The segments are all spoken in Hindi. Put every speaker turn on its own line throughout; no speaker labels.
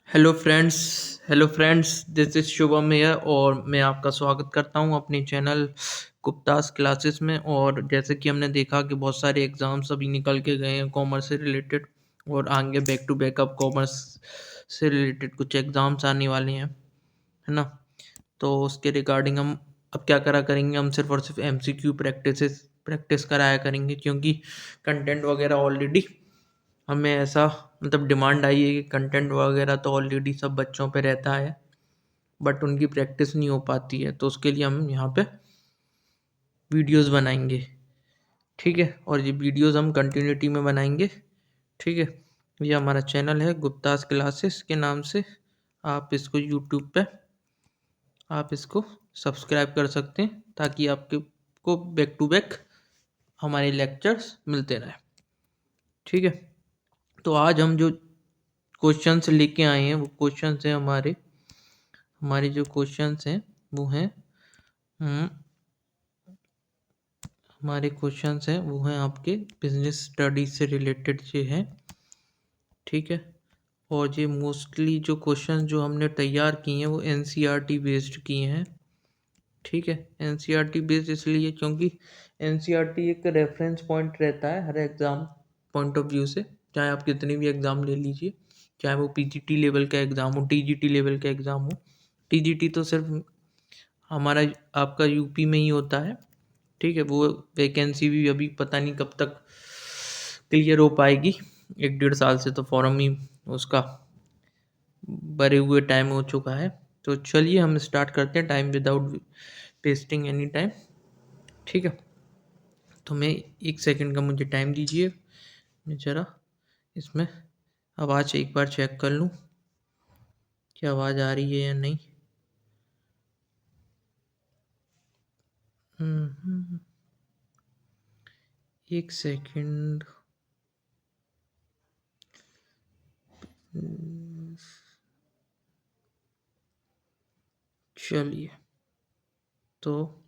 Hello friends, this is Shubham here और मैं आपका स्वागत करता हूं अपने चैनल गुप्तास क्लासेस में। और जैसे कि हमने देखा कि बहुत सारे एग्ज़ाम्स अभी निकल के गए हैं कॉमर्स से रिलेटेड, और आगे बैक टू बैक अब कॉमर्स से रिलेटेड कुछ एग्ज़ाम्स आने वाले हैं, है ना। तो उसके रिगार्डिंग हम अब क्या करा करेंगे, हम सिर्फ और सिर्फ एमसीक्यू प्रैक्टिस कराया करेंगे, क्योंकि कंटेंट वगैरह ऑलरेडी हमें ऐसा मतलब डिमांड आई है कि कंटेंट वगैरह तो ऑलरेडी सब बच्चों पे रहता है, बट उनकी प्रैक्टिस नहीं हो पाती है। तो उसके लिए हम यहाँ पे वीडियोस बनाएंगे, ठीक है। और ये वीडियोस हम कंटिन्यूटी में बनाएंगे, ठीक है। ये हमारा चैनल है गुप्तास क्लासेस के नाम से। आप इसको यूट्यूब पे आप इसको सब्सक्राइब कर सकते हैं, ताकि आपके को बैक टू बैक हमारे लेक्चर्स मिलते रहें, ठीक है। तो आज हम जो क्वेश्चंस लेके आए हैं वो क्वेश्चंस हैं हमारे हमारे जो क्वेश्चंस हैं वो हैं हम्म, हमारे क्वेश्चंस हैं वो हैं आपके बिजनेस स्टडीज से रिलेटेड जो है, ठीक है। और ये मोस्टली जो क्वेश्चन जो हमने तैयार किए हैं वो एनसीईआरटी बेस्ड किए हैं, ठीक है। एनसीईआरटी बेस्ड इसलिए क्योंकि एनसीईआरटी एक रेफरेंस पॉइंट रहता है हर एग्ज़ाम पॉइंट ऑफ व्यू से। चाहे आप कितनी भी एग्ज़ाम ले लीजिए, चाहे वो पीजीटी लेवल का एग्ज़ाम हो, टीजीटी लेवल का एग्ज़ाम हो। टीजीटी तो सिर्फ हमारा आपका यूपी में ही होता है, ठीक है। वो वैकेंसी भी अभी पता नहीं कब तक क्लियर हो पाएगी, 1 डेढ़ साल से तो फॉर्म ही उसका भरे हुए टाइम हो चुका है। तो चलिए हम स्टार्ट करते हैं, time without wasting any time, ठीक है। तो मैं 1 सेकंड का मुझे टाइम दीजिए, मैं ज़रा इसमें आवाज़ एक बार चेक कर लूँ कि आवाज़ आ रही है या नहीं। हम्म, 1 सेकंड। चलिए, तो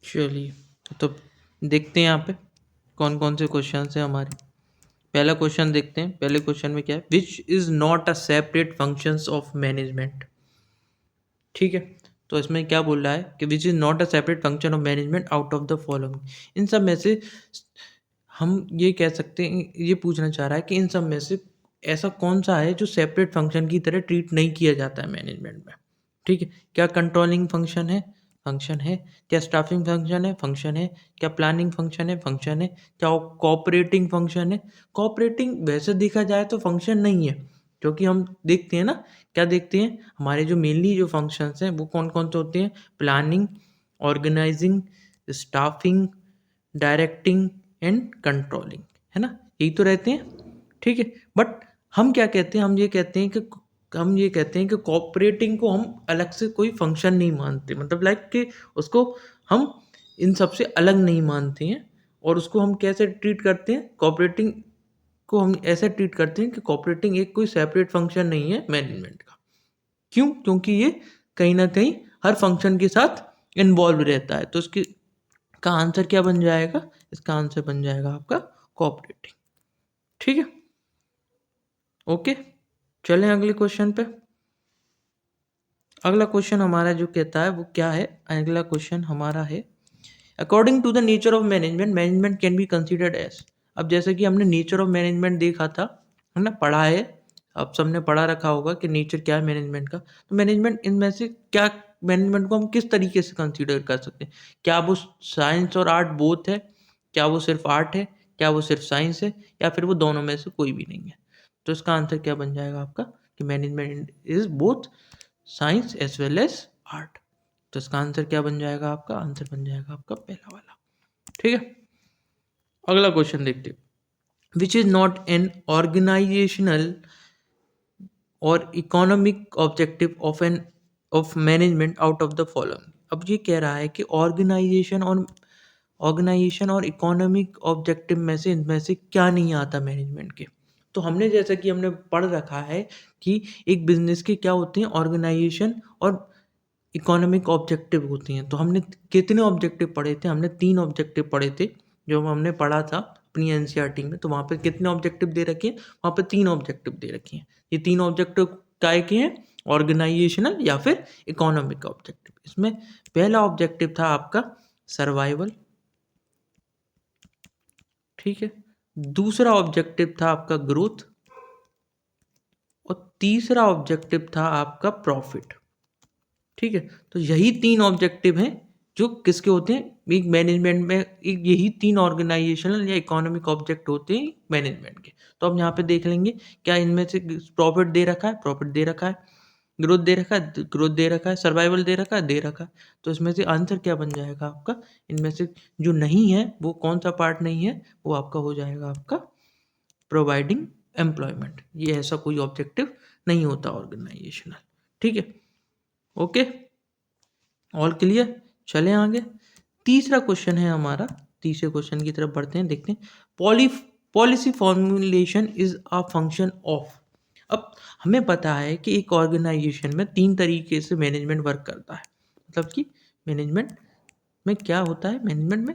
चलिए तो देखते हैं यहाँ पे कौन कौन से क्वेश्चन हैं हमारे। पहला क्वेश्चन देखते हैं। पहले क्वेश्चन में क्या है, which is not a separate functions of management, ठीक है। तो इसमें क्या बोल रहा है कि which is not a separate function of management out of the following. इन सब में से हम ये कह सकते हैं, ये पूछना चाह रहा है कि इन सब में से ऐसा कौन सा है जो सेपरेट फंक्शन की तरह ट्रीट नहीं किया जाता है मैनेजमेंट में, ठीक है। क्या कंट्रोलिंग फंक्शन है, क्या स्टाफिंग फंक्शन है, फंक्शन है, क्या प्लानिंग फंक्शन है, फंक्शन है, क्या कोऑपरेटिंग फंक्शन है। कोऑपरेटिंग वैसे देखा जाए तो फंक्शन नहीं है, क्योंकि हम देखते हैं ना, क्या देखते हैं, हमारे जो मेनली जो फंक्शंस हैं वो कौन कौन से होते हैं, planning, organising, staffing, directing and controlling, है ना, यही तो रहते हैं, ठीक है। बट हम क्या कहते हैं, हम ये कहते हैं कि कोऑपरेटिंग को हम अलग से कोई फंक्शन नहीं मानते, मतलब लाइक कि उसको हम इन सब से अलग नहीं मानते हैं। और उसको हम कैसे ट्रीट करते हैं, कोऑपरेटिंग को हम ऐसे ट्रीट करते हैं कि कोऑपरेटिंग एक कोई सेपरेट फंक्शन नहीं है मैनेजमेंट का। क्यों? क्योंकि ये कहीं ना कहीं हर फंक्शन के साथ इन्वॉल्व रहता है। तो इसकी का आंसर क्या बन जाएगा, इसका आंसर बन जाएगा आपका कोऑपरेटिंग, ठीक है। ओके, चलें अगले क्वेश्चन पे। अगला क्वेश्चन हमारा जो कहता है वो क्या है, अगला क्वेश्चन हमारा है, according to the nature of management, management can be considered as. अब जैसे कि हमने नेचर ऑफ मैनेजमेंट देखा था, है ना, पढ़ा है, अब सबने पढ़ा रखा होगा कि नेचर क्या है मैनेजमेंट का। तो मैनेजमेंट इनमें से क्या, मैनेजमेंट को हम किस तरीके से कंसीडर कर सकते हैं, क्या वो साइंस और आर्ट बोथ है, क्या वो सिर्फ आर्ट है, क्या वो सिर्फ साइंस है, या फिर वो दोनों में से कोई भी नहीं है। तो इसका आंसर क्या बन जाएगा आपका कि management is both science as well as art. तो इसका आंसर क्या बन जाएगा, आपका आंसर बन जाएगा आपका पहला वाला, ठीक है। अगला क्वेश्चन देखते हैं, which is not an organisational or economic objective of management out of the following. अब ये कह रहा है कि ऑर्गेनाइजेशन और इकोनॉमिक ऑब्जेक्टिव में से इनमें से क्या नहीं आता मैनेजमेंट के। तो हमने जैसा कि हमने पढ़ रखा है कि एक बिजनेस के क्या होते हैं, ऑर्गेनाइजेशन और इकोनॉमिक ऑब्जेक्टिव होती हैं। तो हमने कितने ऑब्जेक्टिव पढ़े थे? हमने 3 ऑब्जेक्टिव पढ़े थे जो हमने पढ़ा था अपनी एनसीईआरटी में। तो वहाँ पे कितने ऑब्जेक्टिव दे रखे हैं? वहाँ पे 3 ऑब्जेक्टिव दे रखे हैं। ये 3 ऑब्जेक्टिव काय के हैं? ऑर्गेनाइजेशनल या फिर इकोनॉमिक ऑब्जेक्टिव। इसमें पहला ऑब्जेक्टिव था आपका सर्वाइवल, ठीक है। दूसरा ऑब्जेक्टिव था आपका ग्रोथ और तीसरा ऑब्जेक्टिव था आपका प्रॉफिट, ठीक है। तो यही 3 ऑब्जेक्टिव हैं जो किसके होते हैं? एक मैनेजमेंट में एक यही 3 ऑर्गेनाइजेशनल या इकोनॉमिक ऑब्जेक्ट होते हैं मैनेजमेंट के। तो अब यहाँ पे देख लेंगे क्या इनमें से प्रॉफिट दे रखा है? प्रॉफिट दे रखा है। ग्रोथ दे रखा है? ग्रोथ दे रखा है। सर्वाइवल दे रखा है? दे रखा है। तो इसमें से आंसर क्या बन जाएगा आपका? इनमें से जो नहीं है वो कौन सा पार्ट नहीं है? वो आपका हो जाएगा आपका प्रोवाइडिंग एम्प्लॉयमेंट। ये ऐसा कोई ऑब्जेक्टिव नहीं होता ऑर्गेनाइजेशनल, ठीक है। Okay, all clear? चलें आगे। तीसरा क्वेश्चन है हमारा, तीसरे क्वेश्चन की तरफ बढ़ते हैं, देखते हैं। Policy formulation is a function of. अब हमें पता है कि एक ऑर्गेनाइजेशन में 3 तरीके से मैनेजमेंट वर्क करता है। मतलब कि मैनेजमेंट में क्या होता है? मैनेजमेंट में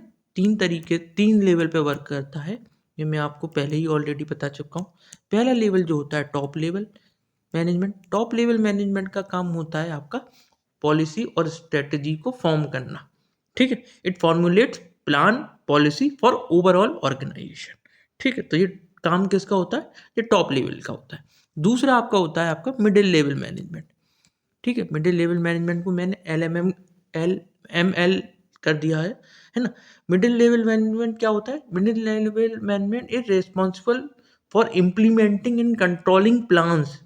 3 लेवल पे वर्क करता है। ये मैं आपको पहले ही ऑलरेडी बता चुका हूँ। पहला लेवल जो होता है top level management. Top level management का काम होता है आपका पॉलिसी और स्ट्रेटजी को फॉर्म करना, ठीक है। It formulates plan policy for overall organisation, ठीक है। तो ये काम किसका होता है? ये टॉप लेवल का होता है। दूसरा आपका होता है आपका मिडिल लेवल मैनेजमेंट, ठीक है। मिडिल लेवल मैनेजमेंट को मैंने LML कर दिया है ना। मिडिल लेवल मैनेजमेंट क्या होता है? Middle level management is responsible for implementing and controlling plans,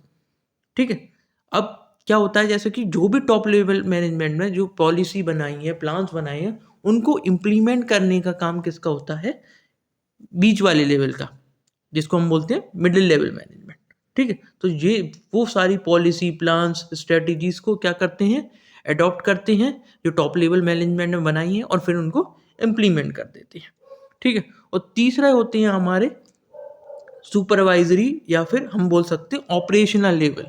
ठीक है। अब क्या होता है, जैसे कि जो भी टॉप लेवल मैनेजमेंट में जो पॉलिसी बनाई है, प्लान्स बनाए हैं, उनको इम्प्लीमेंट करने का काम किसका होता है? बीच वाले लेवल का, जिसको हम बोलते हैं मिडिल लेवल मैनेजमेंट, ठीक है। तो ये वो सारी पॉलिसी प्लान्स स्ट्रेटजीज को क्या करते हैं? अडॉप्ट करते हैं जो टॉप लेवल मैनेजमेंट ने बनाई है और फिर उनको इम्प्लीमेंट कर देते हैं, ठीक है। और तीसरा होते हैं हमारे सुपरवाइजरी या फिर हम बोल सकते हैं ऑपरेशनल लेवल।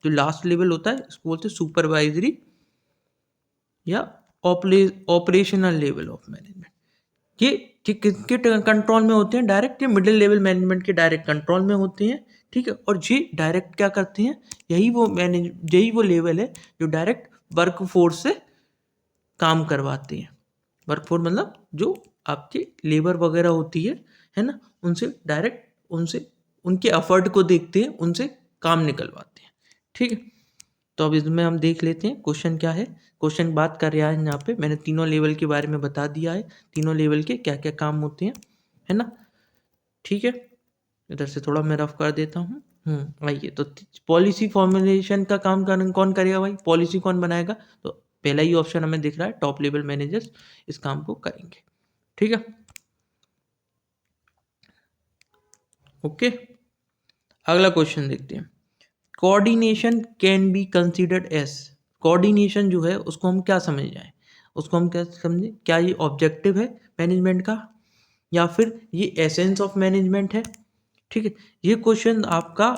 जो लास्ट लेवल होता है इसको बोलते हैं सुपरवाइजरी या ऑपरेशनल लेवल ऑफ मैनेजमेंट। ये किसके कंट्रोल में होते हैं? डायरेक्ट। ये मिडिल लेवल मैनेजमेंट के डायरेक्ट कंट्रोल में होते हैं, ठीक है। और ये डायरेक्ट क्या करते हैं? यही वो लेवल है जो डायरेक्ट वर्क फोर्स से काम करवाते हैं। वर्क फोर्स मतलब जो आपके लेबर वगैरह होती है ना, उनसे डायरेक्ट उनसे उनके एफर्ट को देखते हैं, उनसे काम निकलवाते हैं, ठीक है। तो अब इसमें हम देख लेते हैं क्वेश्चन क्या है। क्वेश्चन बात कर रहा है यहाँ पे, मैंने तीनों लेवल के बारे में बता दिया है, तीनों लेवल के क्या क्या काम होते हैं, है ना, ठीक है। इधर से थोड़ा मैं रफ कर देता हूँ। आइए, तो पॉलिसी फॉर्मुलेशन का काम कौन करेगा भाई? पॉलिसी कौन बनाएगा? तो पहला ही ऑप्शन हमें दिख रहा है, टॉप लेवल मैनेजर्स इस काम को करेंगे, ठीक है। ओके, अगला क्वेश्चन देखते हैं। Coordination can be considered as. Coordination जो है उसको हम क्या समझ जाए? उसको हम क्या समझें? क्या ये ऑब्जेक्टिव है मैनेजमेंट का या फिर ये एसेंस ऑफ मैनेजमेंट है, ठीक है। ये क्वेश्चन आपका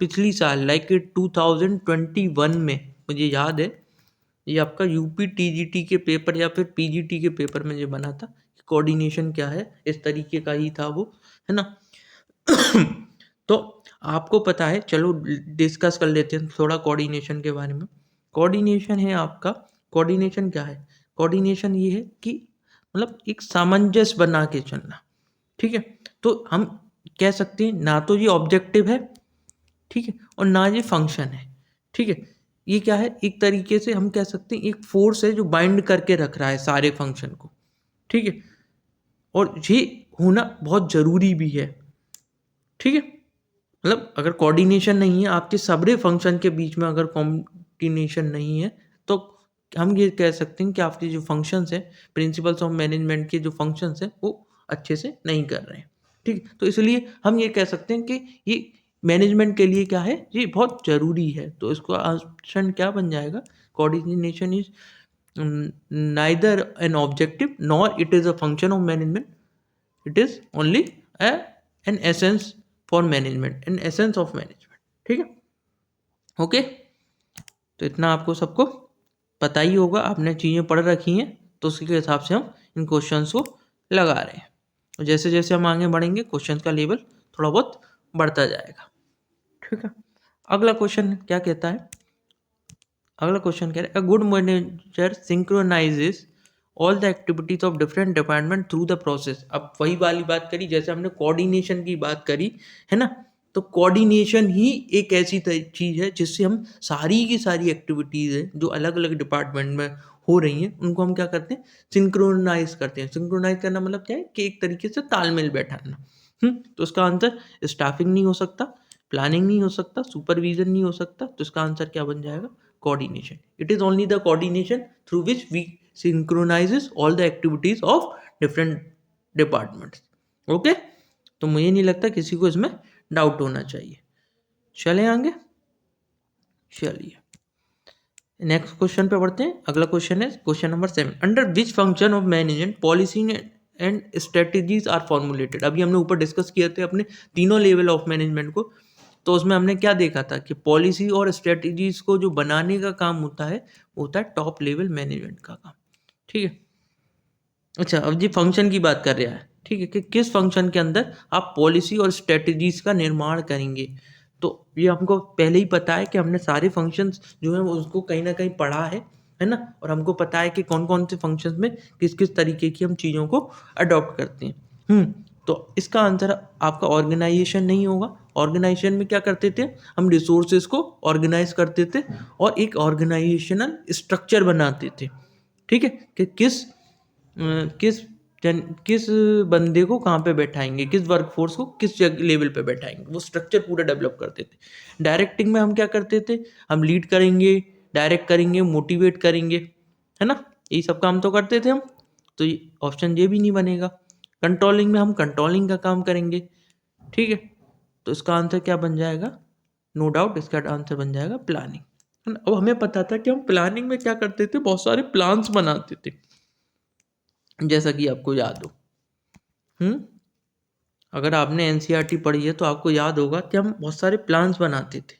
पिछली साल लाइक 2021 में मुझे याद है, ये आपका यूपी टीजीटी के पेपर या फिर पीजीटी के पेपर में ये बना था। कोऑर्डिनेशन क्या है, इस तरीके का ही था वो, है ना। तो आपको पता है, चलो डिस्कस कर लेते हैं थोड़ा कोऑर्डिनेशन के बारे में। कोऑर्डिनेशन है आपका, कोऑर्डिनेशन क्या है? कोऑर्डिनेशन ये है कि मतलब एक सामंजस्य बना के चलना, ठीक है। तो हम कह सकते हैं ना तो ये ऑब्जेक्टिव है, ठीक है, और ना ये फंक्शन है, ठीक है। ये क्या है? एक तरीके से हम कह सकते हैं एक फोर्स है जो बाइंड करके रख रहा है सारे फंक्शन को, ठीक है। और ये होना बहुत ज़रूरी भी है, ठीक है। मतलब अगर कोऑर्डिनेशन नहीं है आपके सारे फंक्शन के बीच में, अगर कोऑर्डिनेशन नहीं है तो हम ये कह सकते हैं कि आपके जो फंक्शंस हैं, प्रिंसिपल्स ऑफ मैनेजमेंट के जो फंक्शंस हैं वो अच्छे से नहीं कर रहे हैं, ठीक। तो इसलिए हम ये कह सकते हैं कि ये मैनेजमेंट के लिए क्या है, ये बहुत ज़रूरी है। तो इसको ऑप्शन क्या बन जाएगा? Coordination is neither an objective nor it is a function of management, it is only an essence for management, an essence of management, ठीक है। ओके, तो इतना आपको सबको पता ही होगा, आपने चीज़ें पढ़ रखी हैं, तो उसी के हिसाब से हम इन क्वेश्चंस को लगा रहे हैं। और जैसे जैसे हम आगे बढ़ेंगे क्वेश्चंस का लेवल थोड़ा बहुत बढ़ता जाएगा। ठीक है, अगला क्वेश्चन क्या कहता है? अगला क्वेश्चन कह रहा है, a good manager synchronises all the activities of different department through the process. अब वही वाली बात करी जैसे हमने कोऑर्डिनेशन की बात करी है ना, तो कोऑर्डिनेशन ही एक ऐसी चीज़ है जिससे हम सारी की सारी एक्टिविटीज़ है जो अलग अलग डिपार्टमेंट में हो रही हैं उनको हम क्या करते हैं, सिंक्रोनाइज करते हैं। सिंक्रोनाइज करना मतलब क्या है कि एक तरीके से तालमेल बैठाना। तो इसका आंसर स्टाफिंग नहीं हो सकता, प्लानिंग नहीं हो सकता, सुपरविजन नहीं हो सकता, तो इसका आंसर क्या बन जाएगा? Coordination. It is only the coordination through which we synchronizes all the activities of different departments. Okay, तो मुझे नहीं लगता किसी को इसमें डाउट होना चाहिए। चलें आगे, चलिए नेक्स्ट क्वेश्चन पे बढ़ते हैं। अगला क्वेश्चन है question number 7, under which function of management policy and strategies are formulated. अभी हमने ऊपर डिस्कस किए थे अपने तीनों लेवल ऑफ मैनेजमेंट को, तो उसमें हमने क्या देखा था कि पॉलिसी और स्ट्रेटेजीज को जो बनाने का काम होता है वो होता है टॉप लेवल मैनेजमेंट का काम। ठीक है, अच्छा अब जी फंक्शन की बात कर रहा है, ठीक है, कि किस फंक्शन के अंदर आप पॉलिसी और स्ट्रेटजीज का निर्माण करेंगे। तो ये हमको पहले ही पता है कि हमने सारे फंक्शंस जो हैं उसको कहीं ना कहीं पढ़ा है ना, और हमको पता है कि कौन कौन से फंक्शंस में किस किस तरीके की हम चीज़ों को अडॉप्ट करते हैं। तो इसका आंसर आपका ऑर्गेनाइजेशन नहीं होगा। ऑर्गेनाइजेशन में क्या करते थे, हम रिसोर्सेज को ऑर्गेनाइज करते थे और एक ऑर्गेनाइजेशनल स्ट्रक्चर बनाते थे। ठीक है, कि किस किस बंदे को कहाँ पे बैठाएंगे, किस वर्कफोर्स को किस लेवल पे बैठाएंगे, वो स्ट्रक्चर पूरा डेवलप करते थे। डायरेक्टिंग में हम क्या करते थे, हम लीड करेंगे, डायरेक्ट करेंगे, मोटिवेट करेंगे, है ना, यही सब काम तो करते थे हम। तो ये ऑप्शन ये भी नहीं बनेगा। कंट्रोलिंग में हम कंट्रोलिंग का काम करेंगे। ठीक है, तो इसका आंसर क्या बन जाएगा? नो डाउट इसका आंसर बन जाएगा प्लानिंग। अब हमें पता था कि हम प्लानिंग में क्या करते थे, बहुत सारे प्लान्स बनाते थे, जैसा कि आपको याद हो। अगर आपने एनसीईआरटी पढ़ी है तो आपको याद होगा कि हम बहुत सारे प्लान्स बनाते थे।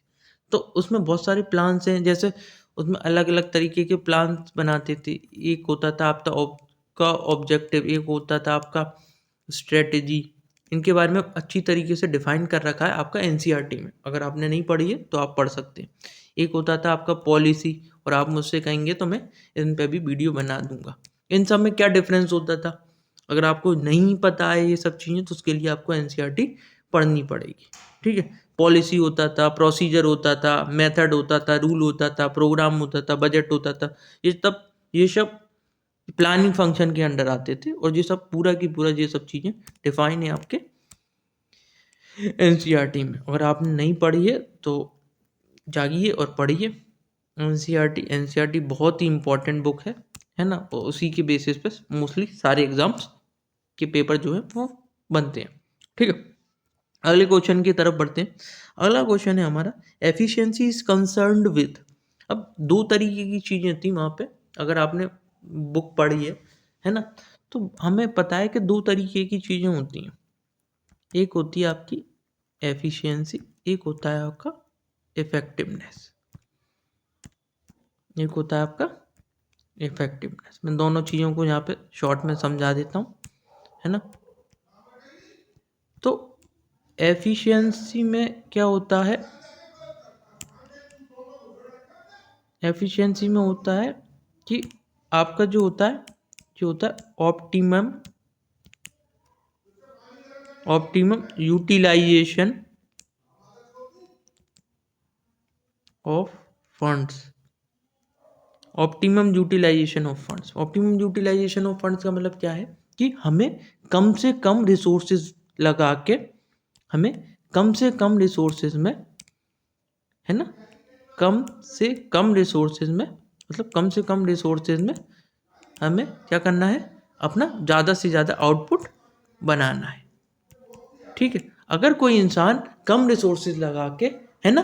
तो उसमें बहुत सारे प्लान्स हैं, जैसे उसमें अलग अलग तरीके के प्लान्स बनाते थे। एक होता था आपका ऑब्जेक्टिव, एक होता था आपका स्ट्रेटजी। इनके बारे में अच्छी तरीके से डिफाइन कर रखा है आपका एनसीईआरटी में, अगर आपने नहीं पढ़ी है तो आप पढ़ सकते हैं। एक होता था आपका पॉलिसी, और आप मुझसे कहेंगे तो मैं इन पे भी वीडियो बना दूंगा। इन सब में क्या डिफरेंस होता था, अगर आपको नहीं पता है ये सब चीज़ें तो उसके लिए आपको एनसीईआरटी पढ़नी पड़ेगी। ठीक है, पॉलिसी होता था, प्रोसीजर होता था, मेथड होता था, रूल होता था, प्रोग्राम होता था, बजट होता था। ये सब प्लानिंग फंक्शन के अंडर आते थे, और ये सब पूरा की पूरा ये सब चीज़ें डिफाइन है आपके एनसीईआरटी में। अगर आपने नहीं पढ़ी है तो जागिए और पढ़िए। एनसीईआरटी बहुत ही इंपॉर्टेंट बुक है ना, और उसी के बेसिस पे मोस्टली सारे एग्जाम्स के पेपर जो है वो बनते हैं। ठीक है, अगले क्वेश्चन की तरफ बढ़ते हैं। अगला क्वेश्चन है हमारा, एफिशिएंसी इज कंसर्न्ड विद। अब दो तरीके की चीज़ें थी वहाँ पे, अगर आपने बुक पढ़ी है ना, तो हमें पता है कि दो तरीके की चीज़ें होती हैं। एक होती है आपकी एफिशिएंसी, एक होता है आपका इफेक्टिवनेस। एक होता है आपका इफेक्टिवनेस। मैं दोनों चीज़ों को यहाँ पे शॉर्ट में समझा देता हूँ, है ना। तो एफिशिएंसी में क्या होता है, एफिशिएंसी में होता है कि आपका जो होता है optimum utilisation of funds. Optimum utilisation of funds, optimum utilisation of funds का मतलब क्या है कि हमें कम से कम रिसोर्सेज लगा के, हमें कम से कम रिसोर्सेज में, है ना, कम से कम रिसोर्सेज में, मतलब कम से कम रिसोर्सेज में हमें क्या करना है, अपना ज़्यादा से ज़्यादा आउटपुट बनाना है। ठीक है, अगर कोई इंसान कम रिसोर्सेज लगा के, है ना,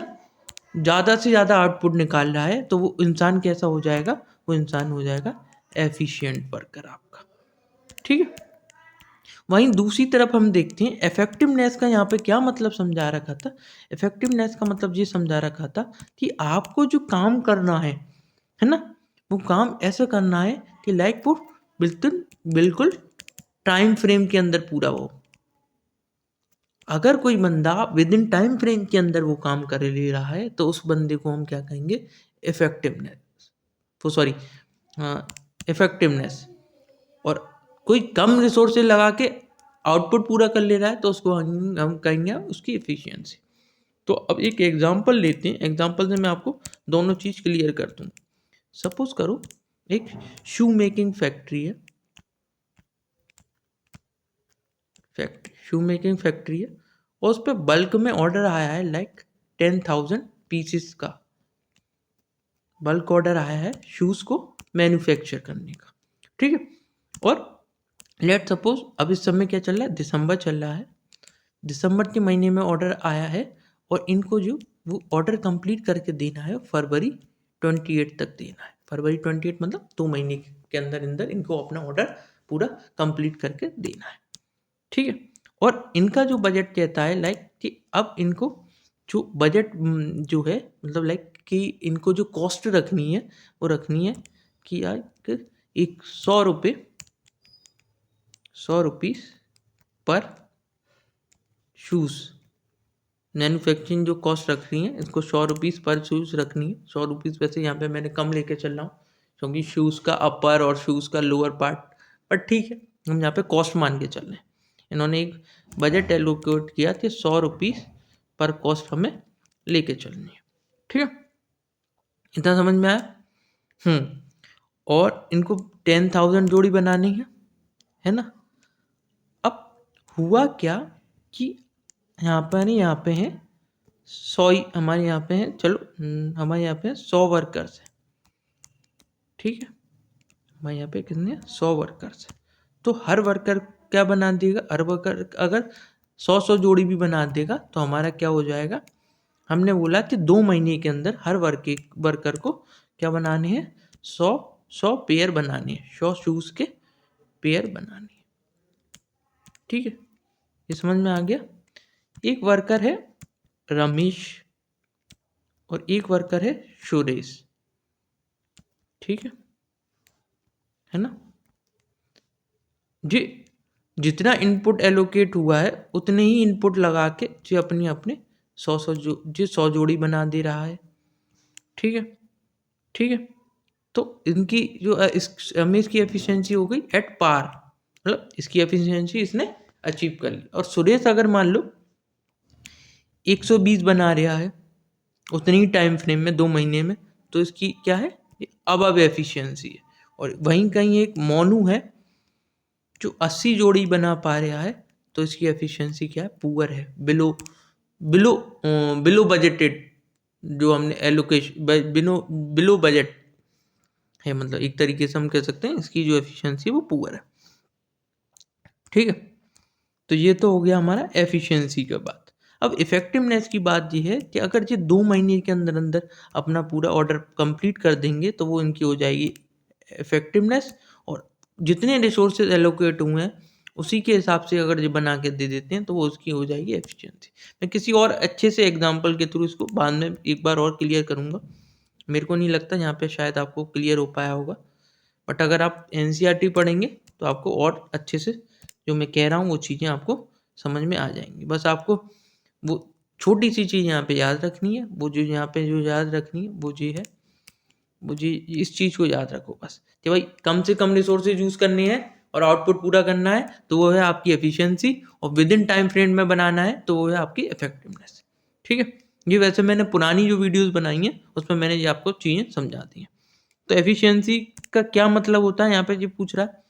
ज़्यादा से ज़्यादा आउटपुट निकाल रहा है तो वो इंसान कैसा हो जाएगा, वो इंसान हो जाएगा एफिशिएंट वर्कर आपका। ठीक है, वहीं दूसरी तरफ हम देखते हैं इफेक्टिवनेस का। यहाँ पे क्या मतलब समझा रखा था, इफेक्टिवनेस का मतलब ये समझा रखा था कि आपको जो काम करना है ना, वो काम ऐसा करना है कि लाइक वो बिल्कुल बिल्कुल टाइम फ्रेम के अंदर पूरा हो। अगर कोई बंदा विद इन टाइम फ्रेम के अंदर वो काम कर ले रहा है तो उस बंदे को हम क्या कहेंगे, इफेक्टिवनेस, तो सॉरी इफेक्टिवनेस। और कोई कम रिसोर्सेज लगा के आउटपुट पूरा कर ले रहा है तो उसको हम कहेंगे उसकी एफिशिएंसी। तो अब एक एग्जांपल लेते हैं, एग्जांपल से मैं आपको दोनों चीज़ क्लियर कर दूँ। सपोज करो एक शू मेकिंग फैक्ट्री है, शू मेकिंग फैक्ट्री है और उस पर बल्क में ऑर्डर आया है लाइक 10,000 पीसेस का बल्क ऑर्डर आया है शूज़ को मैन्युफैक्चर करने का, ठीक है। और लेट सपोज अब इस समय क्या चल रहा है, दिसंबर चल रहा है, दिसंबर के महीने में ऑर्डर आया है और इनको जो वो ऑर्डर कंप्लीट करके देना है फरवरी 28 तक देना है। फरवरी 28 मतलब 2 महीने के अंदर अंदर इनको अपना ऑर्डर पूरा कंप्लीट करके देना है, ठीक है। और इनका जो बजट कहता है लाइक कि अब इनको जो बजट जो है मतलब लाइक कि इनको जो कॉस्ट रखनी है वो रखनी है कि यार एक 100 रुपीज़ पर शूज़, मैन्युफैक्चरिंग जो कॉस्ट रख रही है इसको 100 रुपीज़ पर शूज़ रखनी है। 100 रुपीज़ वैसे यहाँ पे मैंने कम लेके चल रहा हूँ क्योंकि शूज़ का अपर और शूज़ का लोअर पार्ट, पर ठीक है हम यहाँ पे कॉस्ट मान के चल रहे हैं। इन्होंने एक बजट एलोकेट किया कि 100 रुपीज़ पर कॉस्ट हमें लेके चलनी है, ठीक है। इतना समझ में आया? और इनको 10,000 जोड़ी बनानी है ना। अब हुआ क्या कि यहाँ पे हैं 100 हमारे यहाँ पे हैं, चलो हमारे यहाँ पे 100 वर्कर्स हैं, ठीक है। हमारे यहाँ पे कितने 100 वर्कर्स हैं, तो हर वर्कर क्या बना देगा, हर वर्कर अगर 100 जोड़ी भी बना देगा तो हमारा क्या हो जाएगा, हमने बोला कि 2 महीने के अंदर हर वर्कर को क्या बनाने हैं, 100 पेयर बनाने हैं, 100 शूज़ के पेयर बनाने हैं, ठीक है। ये समझ में आ गया। एक वर्कर है रमेश और एक वर्कर है सुरेश, ठीक है ना जी। जितना इनपुट एलोकेट हुआ है उतने ही इनपुट लगा के जो अपनी अपने 100 जोड़ी बना दे रहा है, ठीक है, ठीक है। तो इनकी जो रमेश की एफिशिएंसी हो गई एट पार, मतलब इसकी एफिशिएंसी इसने अचीव कर ली। और सुरेश अगर मान लो 120 बना रहा है उतनी ही टाइम फ्रेम में 2 महीने में, तो इसकी क्या है, अब एफिशिएंसी है। और वहीं कहीं एक मोनू है जो 80 जोड़ी बना पा रहा है, तो इसकी एफिशिएंसी क्या है, पुअर है, बिलो बिलो बिलो बजटेड, जो हमने एलोकेशन बिलो बजट है, मतलब एक तरीके से हम कह सकते हैं इसकी जो एफिशिएंसी है वो पुअर है, ठीक है। तो ये तो हो गया हमारा एफिशिएंसी का बात। अब इफेक्टिवनेस की बात ये है कि अगर ये 2 महीने के अंदर अंदर अपना पूरा ऑर्डर कंप्लीट कर देंगे तो वो इनकी हो जाएगी इफेक्टिवनेस। और जितने रिसोर्सेज एलोकेट हुए हैं उसी के हिसाब से अगर ये बना के दे देते हैं तो वो उसकी हो जाएगी एफिशिएंसी। मैं किसी और अच्छे से एग्जांपल के थ्रू इसको बाद में एक बार और क्लियर करूँगा। मेरे को नहीं लगता यहाँ पे शायद आपको क्लियर हो पाया होगा, बट अगर आप एनसीईआरटी पढ़ेंगे तो आपको और अच्छे से जो मैं कह रहा हूँ वो चीज़ें आपको समझ में आ जाएंगी। बस आपको वो छोटी सी चीज़ यहाँ पे याद रखनी है, वो जो यहाँ पे जो याद रखनी है वो जी है, वो जी इस चीज़ को याद रखो बस कि भाई कम से कम रिसोर्सेज यूज़ करने हैं और आउटपुट पूरा करना है, तो वो है आपकी एफिशिएंसी। और विद इन टाइम फ्रेम में बनाना है तो वो है आपकी इफेक्टिवनेस, ठीक है। ये वैसे मैंने पुरानी जो वीडियोज़ बनाई हैं उसमें मैंने ये आपको चीज़ें समझा दी हैं। तो एफिशिएंसी का क्या मतलब होता है, यहाँ पे ये पूछ रहा है,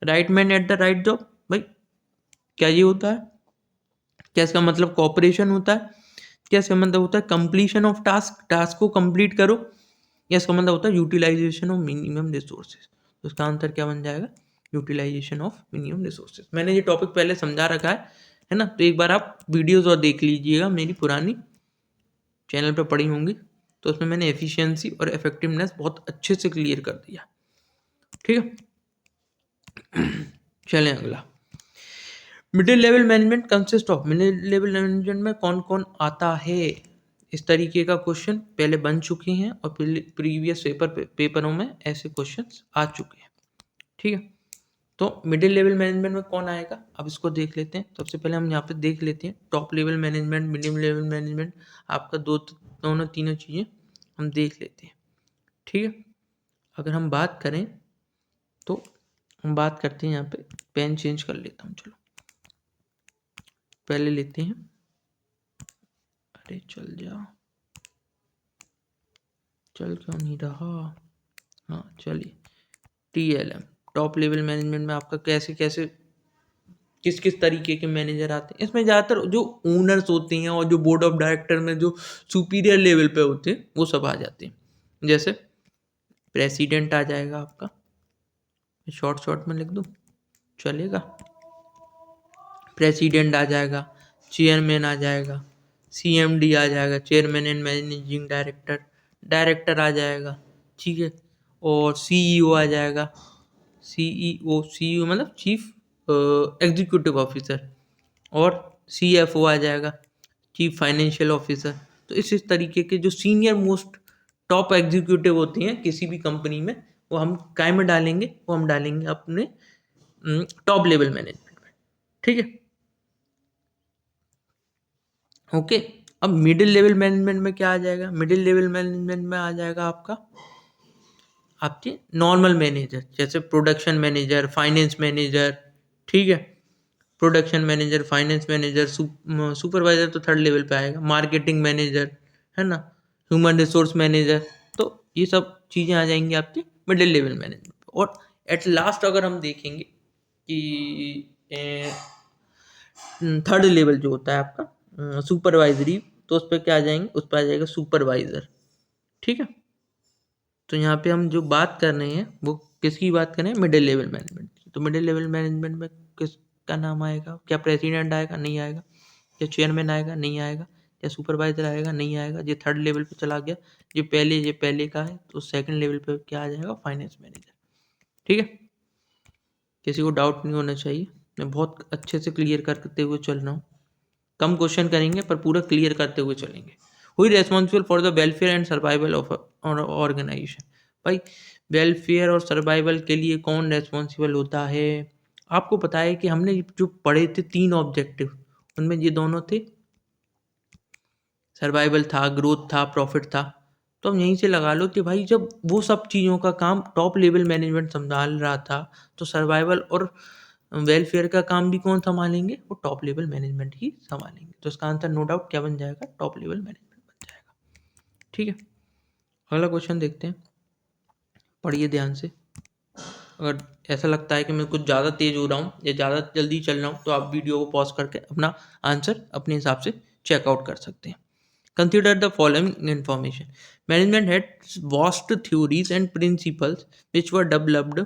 right man at the right job. भाई क्या ये होता है, क्या इसका मतलब कॉपरेशन होता है, क्या इसका मतलब होता है कंप्लीशन ऑफ टास्क, टास्क को कंप्लीट करो, या इसका मतलब होता है यूटिलाइजेशन ऑफ मिनिमम रिसोर्सेज। तो इसका आंसर क्या बन जाएगा, यूटिलाइजेशन ऑफ मिनिमम रिसोर्सेज। मैंने ये टॉपिक पहले समझा रखा है ना, तो एक बार आप वीडियोज़ और देख लीजिएगा, मेरी पुरानी चैनल पे पड़ी होंगी, तो उसमें मैंने एफिशिएंसी और इफेक्टिवनेस बहुत अच्छे से क्लियर कर दिया, ठीक है। चलें अगला, middle level management consist of, middle level management में कौन कौन आता है इस तरीके का क्वेश्चन पहले बन चुके हैं और प्रीवियस पेपरों में ऐसे क्वेश्चंस आ चुके हैं। ठीक है, तो मिडिल लेवल मैनेजमेंट में कौन आएगा, अब इसको देख लेते हैं। सबसे पहले हम यहाँ पे देख लेते हैं top level management, middle level management, आपका दोनों तीनों चीज़ें हम देख लेते हैं। ठीक है, अगर हम बात करें तो हम बात करते हैं, यहाँ पे पेन चेंज कर लेता हूँ, चलो पहले लेते हैं, अरे चल जा, चल क्यों नहीं रहा, हाँ चलिए। TLM टॉप लेवल मैनेजमेंट में आपका कैसे कैसे किस किस तरीके के मैनेजर आते हैं, इसमें ज़्यादातर जो ओनर्स होते हैं और जो बोर्ड ऑफ डायरेक्टर में जो सुपीरियर लेवल पे होते हैं वो सब आ जाते हैं। जैसे प्रेसिडेंट आ जाएगा आपका, शॉर्ट में लिख दूँ चलेगा, प्रेसिडेंट आ जाएगा, चेयरमैन आ जाएगा, CMD आ जाएगा, chairman and managing director, director आ जाएगा, ठीक है, और CEO आ जाएगा, CEO मतलब चीफ एग्जीक्यूटिव ऑफिसर, और CFO आ जाएगा, चीफ फाइनेंशियल ऑफिसर। तो इस तरीके के जो सीनियर मोस्ट टॉप एग्जीक्यूटिव होते हैं किसी भी कंपनी में, वो हम काय में डालेंगे, वो हम डालेंगे अपने टॉप लेवल मैनेजमेंट में। ठीक है, ओके। अब मिडिल लेवल मैनेजमेंट में क्या आ जाएगा, मिडिल लेवल मैनेजमेंट में आ जाएगा आपके नॉर्मल मैनेजर, जैसे प्रोडक्शन मैनेजर, फाइनेंस मैनेजर, ठीक है, production manager, finance manager, supervisor तो थर्ड लेवल पे आएगा, मार्केटिंग मैनेजर, है ना, ह्यूमन रिसोर्स मैनेजर। तो ये सब चीज़ें आ जाएंगी आपके मिडिल लेवल मैनेजमेंट। और एट लास्ट अगर हम देखेंगे कि थर्ड लेवल जो होता है आपका सुपरवाइजरी, तो उस पर क्या आ जाएंगे, उस पर आ जाएगा सुपरवाइजर। ठीक है, तो यहाँ पे हम जो बात कर रहे हैं वो किसकी बात कर रहे हैं, मिडिल लेवल मैनेजमेंट की। तो मिडिल लेवल मैनेजमेंट में किसका नाम आएगा, क्या प्रेसिडेंट आएगा, नहीं आएगा, क्या चेयरमैन आएगा, नहीं आएगा, क्या सुपरवाइजर आएगा, नहीं आएगा, ये थर्ड लेवल पे चला गया, ये पहले का है, तो सेकंड लेवल पे क्या आ जाएगा, फाइनेंस मैनेजर। ठीक है, किसी को डाउट नहीं होना चाहिए, मैं बहुत अच्छे से क्लियर करते हुए चल रहा हूँ, कम क्वेश्चन करेंगे पर पूरा क्लियर करते हुए चलेंगे। Who is responsible for the welfare and survival of organisation, भाई वेलफेयर और सर्वाइवल के लिए कौन रेस्पॉन्सिबल होता है। आपको पता है कि हमने जो पढ़े थे 3 ऑब्जेक्टिव, उनमें ये दोनों थे, सर्वाइवल था, ग्रोथ था, प्रॉफिट था। तो हम यहीं से लगा लो कि भाई जब वो सब चीज़ों का काम टॉप लेवल मैनेजमेंट संभाल रहा था, तो सर्वाइवल और वेलफेयर का काम भी कौन संभालेंगे, वो टॉप लेवल मैनेजमेंट ही संभालेंगे। तो इसका आंसर नो डाउट क्या बन जाएगा, टॉप लेवल मैनेजमेंट बन जाएगा। ठीक है, अगला क्वेश्चन देखते हैं, पढ़िए ध्यान से। अगर ऐसा लगता है कि मैं कुछ ज़्यादा तेज़ हो रहा हूँ या ज़्यादा जल्दी चल रहा हूँ, तो आप वीडियो को पॉज करके अपना आंसर अपने हिसाब से चेकआउट कर सकते हैं। Consider the following information. Management had vast theories and principles which were developed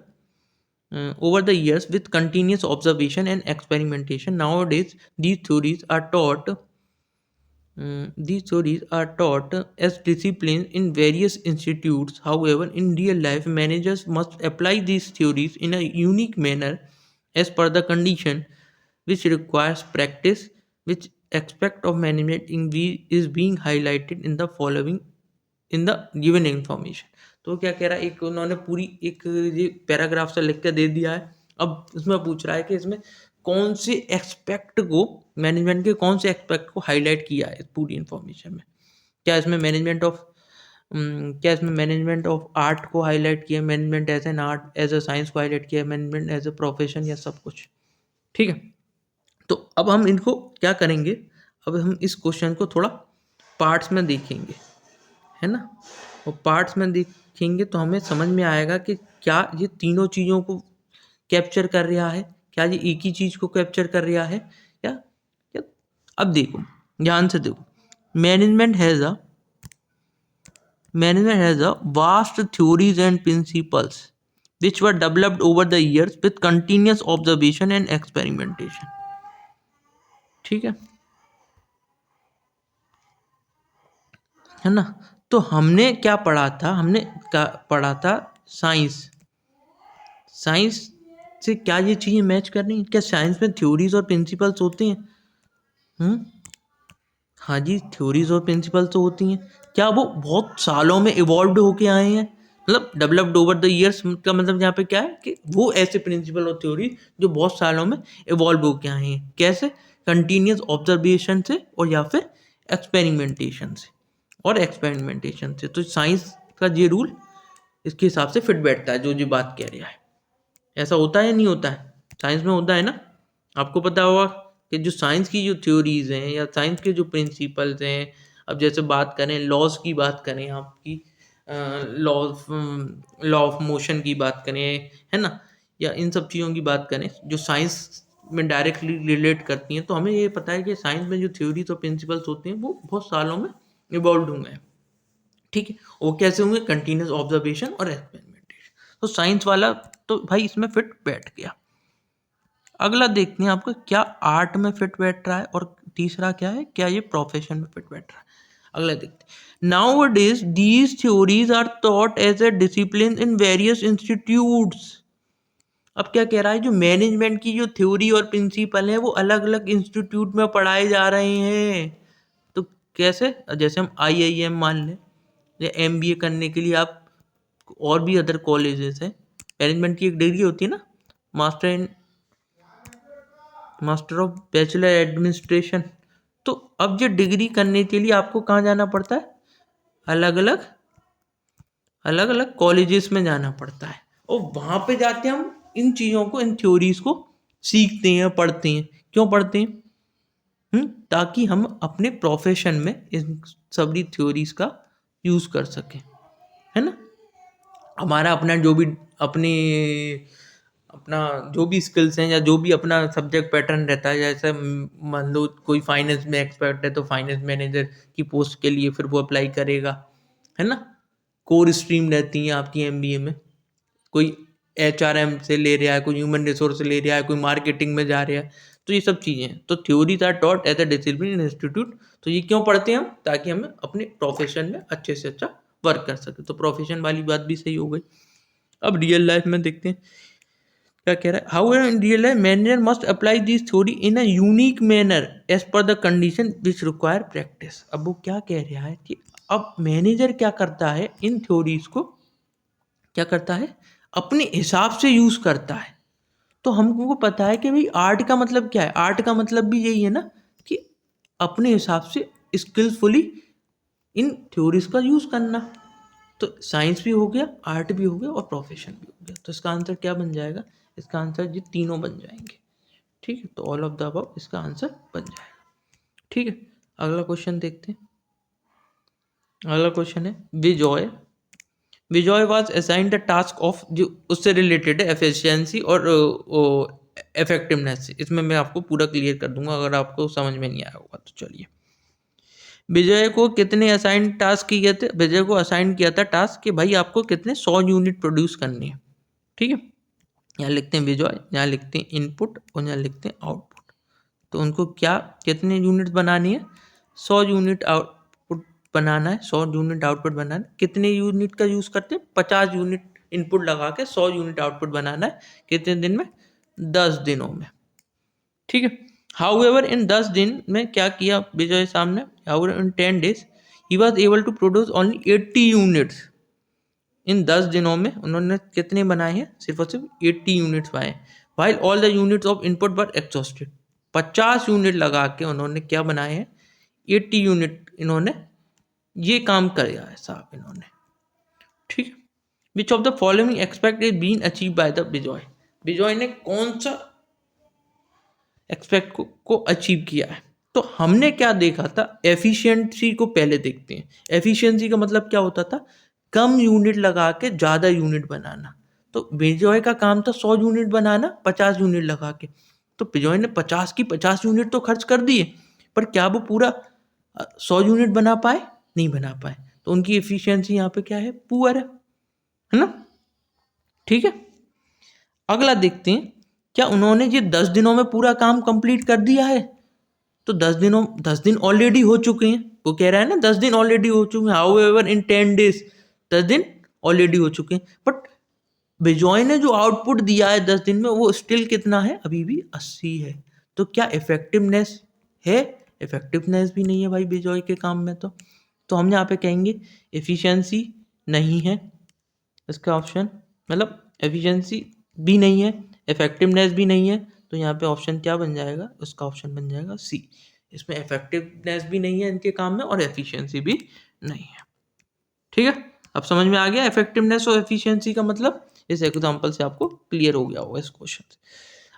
over the years with continuous observation and experimentation. Nowadays, these theories are taught as disciplines in various institutes. However, in real life, managers must apply these theories in a unique manner as per the condition, which requires practice. Which aspect of management is being highlighted in the following in the given information. तो क्या कह रहा है, एक उन्होंने पूरी एक ये पैराग्राफ से लिख के दे दिया है। अब इसमें पूछ रहा है कि इसमें कौन से एक्सपेक्ट को, मैनेजमेंट के कौन से एक्सपेक्ट को हाईलाइट किया है इस पूरी इंफॉर्मेशन में। क्या इसमें मैनेजमेंट ऑफ आर्ट को हाईलाइट किया, management as an art, as a science को हाईलाइट किया, मैनेजमेंट एज अ प्रोफेशन, या सब कुछ। ठीक है, तो अब हम इनको क्या करेंगे, अब हम इस क्वेश्चन को थोड़ा पार्ट्स में देखेंगे, है ना, और पार्ट्स में देखेंगे तो हमें समझ में आएगा कि क्या ये तीनों चीज़ों को कैप्चर कर रहा है, क्या ये एक ही चीज़ को कैप्चर कर रहा है, या अब देखो ध्यान से देखो, management has a vast theories and principles which were developed over the years with continuous observation and experimentation. ठीक है ना, तो हमने क्या पढ़ा था, हमने क्या पढ़ा था, साइंस से क्या ये चीज़ें मैच कर रही हैं, क्या साइंस में थ्योरीज और प्रिंसिपल्स होते हैं। हाँ जी, थ्योरीज और प्रिंसिपल तो होती हैं। क्या वो बहुत सालों में इवॉल्व होके आए हैं, मतलब डेवलप्ड ओवर द ईयर्स का मतलब यहाँ पे क्या है कि वो ऐसे प्रिंसिपल और थ्योरी जो बहुत सालों में इवॉल्व होके आए हैं। कैसे? कंटिन्यूस ऑब्जर्वेशन से और या फिर एक्सपेरिमेंटेशन से। तो साइंस का ये रूल इसके हिसाब से फिट बैठता है जो बात कह रहा है। ऐसा होता है या नहीं होता है? साइंस में होता है ना। आपको पता होगा कि जो साइंस की जो थ्योरीज हैं या साइंस के जो प्रिंसिपल्स हैं, अब जैसे बात करें लॉज की, बात करें आपकी लॉ ऑफ मोशन की बात करें, है ना, या इन सब चीज़ों की बात करें जो साइंस में डायरेक्टली रिलेट करती हैं, तो हमें ये पता है कि साइंस में जो थ्योरीज और प्रिंसिपल्स होते हैं वो बहुत सालों में इवॉल्व हुए हैं। ठीक है, वो कैसे होंगे? कंटिन्यूस ऑब्जर्वेशन और एक्सपेरिमेंटेशन। तो साइंस वाला तो भाई इसमें फिट बैठ गया। अगला देखते हैं आपको क्या आर्ट में फिट बैठ रहा है, और तीसरा क्या है, क्या ये प्रोफेशन में फिट बैठ रहा है। अगला देखते हैं। Now days these theories are taught as a discipline in various institutes. अब क्या कह रहा है, जो मैनेजमेंट की जो थ्योरी और प्रिंसिपल है वो अलग अलग इंस्टीट्यूट में पढ़ाए जा रहे हैं। तो कैसे? जैसे हम आईआईएम मान लें, या एमबीए करने के लिए आप और भी अदर कॉलेजेस हैं, मैनेजमेंट की एक डिग्री होती है ना, मास्टर ऑफ बैचलर एडमिनिस्ट्रेशन। तो अब ये डिग्री करने के लिए आपको कहाँ जाना पड़ता है? अलग अलग कॉलेजेस में जाना पड़ता है, और वहाँ पे जाते हम इन चीज़ों को, इन थ्योरीज को सीखते हैं, पढ़ते हैं। क्यों पढ़ते हैं? ताकि हम अपने प्रोफेशन में इन सभी थ्योरीज का यूज़ कर सकें, है ना। हमारा अपना जो भी अपनी अपना जो भी स्किल्स हैं, या जो भी अपना सब्जेक्ट पैटर्न रहता है, जैसे मान लो कोई फाइनेंस में एक्सपर्ट है तो फाइनेंस मैनेजर की पोस्ट के लिए फिर वो अप्लाई करेगा, है ना। कोर स्ट्रीम रहती है आपकी एमबीए में, कोई एचआरएम से ले रहा है, कोई ह्यूमन रिसोर्स से ले रहा है, कोई मार्केटिंग में जा रहा है। तो ये सब चीज़ें हैं। तो theories are taught as a discipline institute. तो ये क्यों पढ़ते हैं हम? ताकि हम अपने प्रोफेशन में अच्छे से अच्छा वर्क कर सके। तो प्रोफेशन वाली बात भी सही हो गई। अब रियल लाइफ में देखते हैं क्या कह रहा है। How in real life manager must apply this theory in a unique manner as per the condition which require practice. अब वो क्या कह रहा है कि अब मैनेजर क्या करता है, इन थ्योरीज को क्या करता है, अपने हिसाब से यूज करता है। तो हमको पता है कि भाई आर्ट का मतलब क्या है। आर्ट का मतलब भी यही है ना, कि अपने हिसाब से स्किलफुली इन थ्योरीज का यूज करना। तो साइंस भी हो गया, आर्ट भी हो गया, और प्रोफेशन भी हो गया। तो इसका आंसर क्या बन जाएगा? इसका आंसर ये तीनों बन जाएंगे। ठीक है, तो ऑल ऑफ द अबव इसका आंसर बन जाएगा। ठीक है, अगला क्वेश्चन देखते हैं। अगला क्वेश्चन है Vijoy was assigned the task of, जो उससे रिलेटेड है एफिशिएंसी और इफेक्टिवनेस। इसमें मैं आपको पूरा क्लियर कर दूंगा, अगर आपको समझ में नहीं आया होगा तो चलिए। विजय को कितने असाइन टास्क किए थे? विजय को असाइन किया था टास्क कि भाई आपको कितने 100 यूनिट प्रोड्यूस करनी है। ठीक है, यहाँ लिखते हैं विजय, यहाँ लिखते हैं इनपुट, और यहाँ लिखते हैं आउटपुट। तो उनको क्या कितने यूनिट बनानी है? 100 यूनिट आउटपुट बनाना है, 100 यूनिट आउटपुट बनाना है। कितने यूनिट का यूज़ करते हैं? 50 यूनिट इनपुट लगा के 100 यूनिट आउटपुट बनाना है। कितने दिन में? 10 दिनों में। ठीक है, हाउएवर इन 10 दिन में क्या किया विजय सामने? However in 10 days he was able to produce only 80 units. इन 10 दिनों में उन्होंने कितने बनाए हैं? सिर्फ और सिर्फ 80 यूनिट्स बनाए। While all the units of input were exhausted. 50 unit लगा के उन्होंने क्या बनाए हैं? 80 यूनिट इन्होंने ये काम किया है साहब इन्होंने। ठीक है, which of the following expect is been achieve by the Vijay. Vijay ने कौन सा एक्सपेक्ट को अचीव किया है? तो हमने क्या देखा था? एफिशिएंसी को पहले देखते हैं। एफिशिएंसी का मतलब क्या होता था? कम यूनिट लगा के ज़्यादा यूनिट बनाना। तो विजय का काम था 100 यूनिट बनाना 50 यूनिट लगा के। तो विजय ने 50 की 50 यूनिट तो खर्च कर दिए, पर क्या वो पूरा 100 यूनिट बना पाए? नहीं बना पाए। तो उनकी एफिशिएंसी यहाँ पे क्या है? पुअर है ना। ठीक है, अगला देखते हैं क्या उन्होंने ये 10 दिनों में पूरा काम कंप्लीट कर दिया है? तो 10 दिन ऑलरेडी हो चुके हैं। वो कह रहा है ना 10 दिन ऑलरेडी हो चुके हैं। हाउएवर इन 10 days 10 दिन ऑलरेडी हो चुके हैं। बट विजॉय ने जो आउटपुट दिया है 10 दिन में वो स्टिल कितना है? अभी भी 80 है। तो क्या इफेक्टिवनेस है इफेक्टिवनेस भी नहीं है भाई बिजॉय के काम में। तो हम यहाँ पे कहेंगे एफिशिएंसी नहीं है इसका ऑप्शन, मतलब एफिशिएंसी भी नहीं है, इफेक्टिवनेस भी नहीं है, तो यहाँ पे ऑप्शन क्या बन जाएगा, उसका ऑप्शन बन जाएगा सी। इसमें इफेक्टिवनेस भी नहीं है इनके काम में और एफिशिएंसी भी नहीं है। ठीक है, अब समझ में आ गया इफेक्टिवनेस और एफिशिएंसी का मतलब, इस एग्जांपल से आपको क्लियर हो गया होगा इस क्वेश्चन से।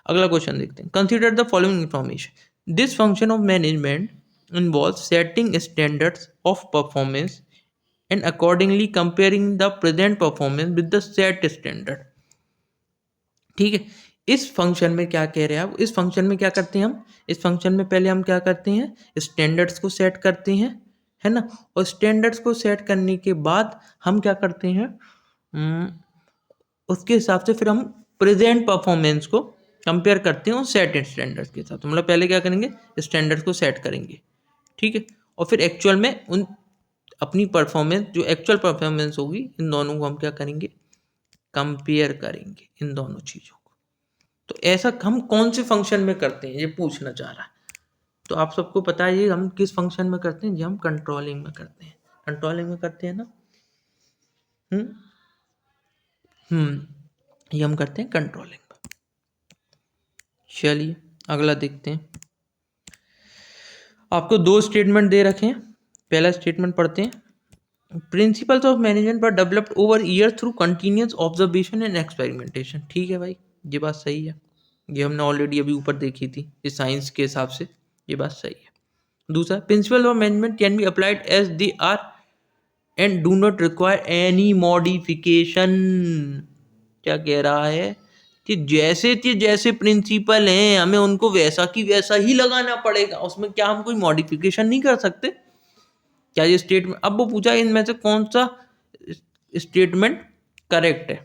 अगला क्वेश्चन देखते हैं। Consider the following information, this function of management involve setting standards of performance and accordingly comparing the present performance with the set standard. ठीक है, इस फंक्शन में क्या कह रहे हैं आप, इस फंक्शन में क्या करते हैं हम, इस फंक्शन में पहले हम क्या करते हैं, स्टैंडर्ड्स को सेट करते हैं, है ना, और स्टैंडर्ड्स को सेट करने के बाद हम क्या करते हैं, उसके हिसाब से फिर हम प्रेजेंट परफॉर्मेंस को कंपेयर करते हैं उस सेट स्टैंडर्ड्स के साथ। मतलब पहले क्या करेंगे, स्टैंडर्ड्स को सेट करेंगे, ठीक है, और फिर एक्चुअल में उन अपनी परफॉर्मेंस, जो एक्चुअल परफॉर्मेंस होगी, इन दोनों को हम क्या करेंगे, कंपेयर करेंगे इन दोनों चीज़ों को। तो ऐसा हम कौन से फंक्शन में करते हैं ये पूछना चाह रहा है। तो आप सबको पता है ये हम किस फंक्शन में करते हैं, ये हम कंट्रोलिंग में करते हैं, कंट्रोलिंग में करते हैं ना। ये हम करते हैं कंट्रोलिंग में। चलिए अगला देखते हैं। आपको दो स्टेटमेंट दे रखे हैं, पहला स्टेटमेंट पढ़ते हैं। Principles of management were developed over year through continuous observation and experimentation. ठीक है भाई, ये बात सही है, ये हमने ऑलरेडी अभी ऊपर देखी थी, ये साइंस के हिसाब से ये बात सही है। दूसरा, principle of management can be applied as they are and do not require any modification. क्या कह रहा है कि जैसे के जैसे प्रिंसिपल हैं हमें उनको वैसा की वैसा ही लगाना पड़ेगा, उसमें क्या हम कोई मॉडिफिकेशन नहीं कर सकते क्या, ये स्टेटमेंट। अब वो पूछा इनमें से कौन सा स्टेटमेंट करेक्ट है,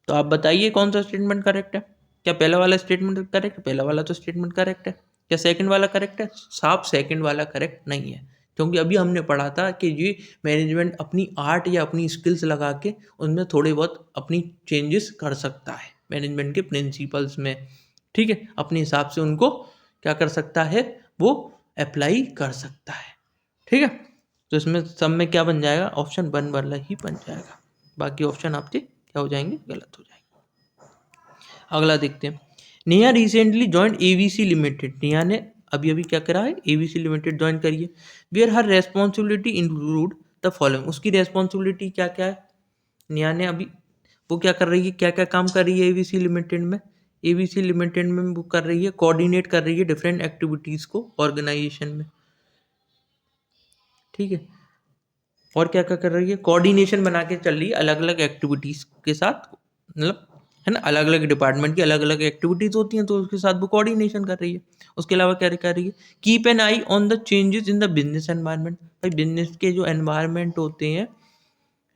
तो आप बताइए कौन सा स्टेटमेंट करेक्ट है। क्या पहला वाला स्टेटमेंट करेक्ट है, पहला वाला तो स्टेटमेंट करेक्ट है। क्या सेकंड वाला करेक्ट है, साफ सेकंड वाला करेक्ट नहीं है, क्योंकि अभी हमने पढ़ा था कि ये मैनेजमेंट अपनी आर्ट या अपनी स्किल्स लगा के उनमें थोड़े बहुत अपनी चेंजेस कर सकता है मैनेजमेंट के प्रिंसिपल्स में। ठीक है, अपने हिसाब से उनको क्या कर सकता है, वो अप्लाई कर सकता है। ठीक है, तो इसमें सब में क्या बन जाएगा, ऑप्शन 1 वाला ही बन जाएगा, बाकी ऑप्शन आपके क्या हो जाएंगे, गलत हो जाएंगे। अगला देखते हैं। Neha recently join AVC limited. Neha ने अभी अभी क्या करा है, एवीसी लिमिटेड ज्वाइन करिए। Where her responsibility include the following. उसकी रेस्पॉन्सिबिलिटी क्या क्या है, नेहा ने अभी वो क्या कर रही है, क्या क्या काम कर रही है एवीसी लिमिटेड में। एवीसी लिमिटेड में वो कर रही है, कोऑर्डिनेट कर रही है डिफरेंट एक्टिविटीज़ को ऑर्गेनाइजेशन में। ठीक है, और क्या क्या कर रही है, कोऑर्डिनेशन बना के चल रही है अलग अलग एक्टिविटीज़ के साथ, मतलब है ना, अलग अलग डिपार्टमेंट की अलग अलग एक्टिविटीज़ होती हैं, तो उसके साथ वो कोऑर्डिनेशन कर रही है। उसके अलावा क्या कर रही है, keep an I on the changes in the business environment. भाई बिजनेस के जो एनवायरनमेंट होते हैं,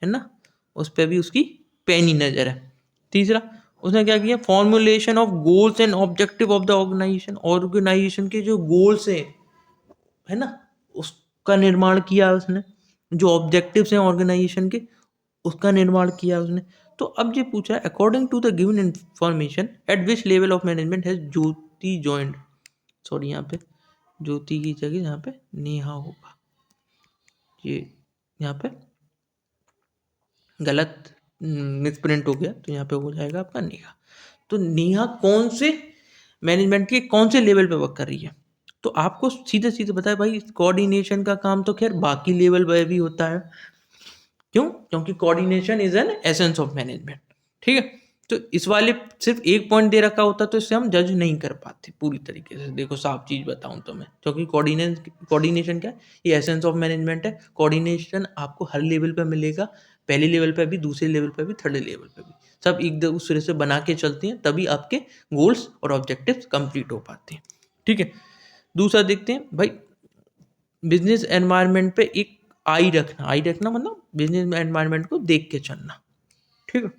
है ना, उस पर भी उसकी पैनी नज़र है। तीसरा, उसने क्या किया, formulation of goals and objective of the organisation. Organisation के जो गोल्स हैं, है ना, उसका निर्माण किया उसने, जो ऑब्जेक्टिव्स हैं ऑर्गेनाइजेशन के उसका निर्माण किया उसने। तो अब ये पूछा है, according to the given information at which level of management has Jyoti joined. Sorry, यहाँ पे ज्योति की जगह यहाँ पे नेहा होगा, ये यहाँ पे गलत मिसप्रिंट हो गया, तो यहाँ पे हो जाएगा आपका नेहा। तो नेहा कौन से मैनेजमेंट के कौन से लेवल पे वर्क कर रही है, तो आपको सीधे सीधे बताया भाई, कोऑर्डिनेशन का काम तो खैर बाकी लेवल पे भी होता है। क्यों, क्योंकि coordination is an essence of management. ठीक है, तो इस वाले सिर्फ एक पॉइंट दे रखा होता तो इससे हम जज नहीं कर पाते पूरी तरीके से। देखो साफ चीज़ बताऊं तो मैं, क्योंकि कोऑर्डिनेशन क्या है, ये एसेंस ऑफ मैनेजमेंट है। कोऑर्डिनेशन आपको हर लेवल पे मिलेगा, पहले लेवल पे भी, दूसरे लेवल पे भी, थर्ड लेवल पे भी, सब एक दूसरे से बना के चलती हैं, तभी आपके गोल्स और ऑब्जेक्टिव्स कंप्लीट हो पाते हैं। ठीक है, दूसरा देखते हैं भाई, बिजनेस एनवायरनमेंट पे एक आई रखना मतलब बिजनेस एनवायरनमेंट को देख के चलना। ठीक है,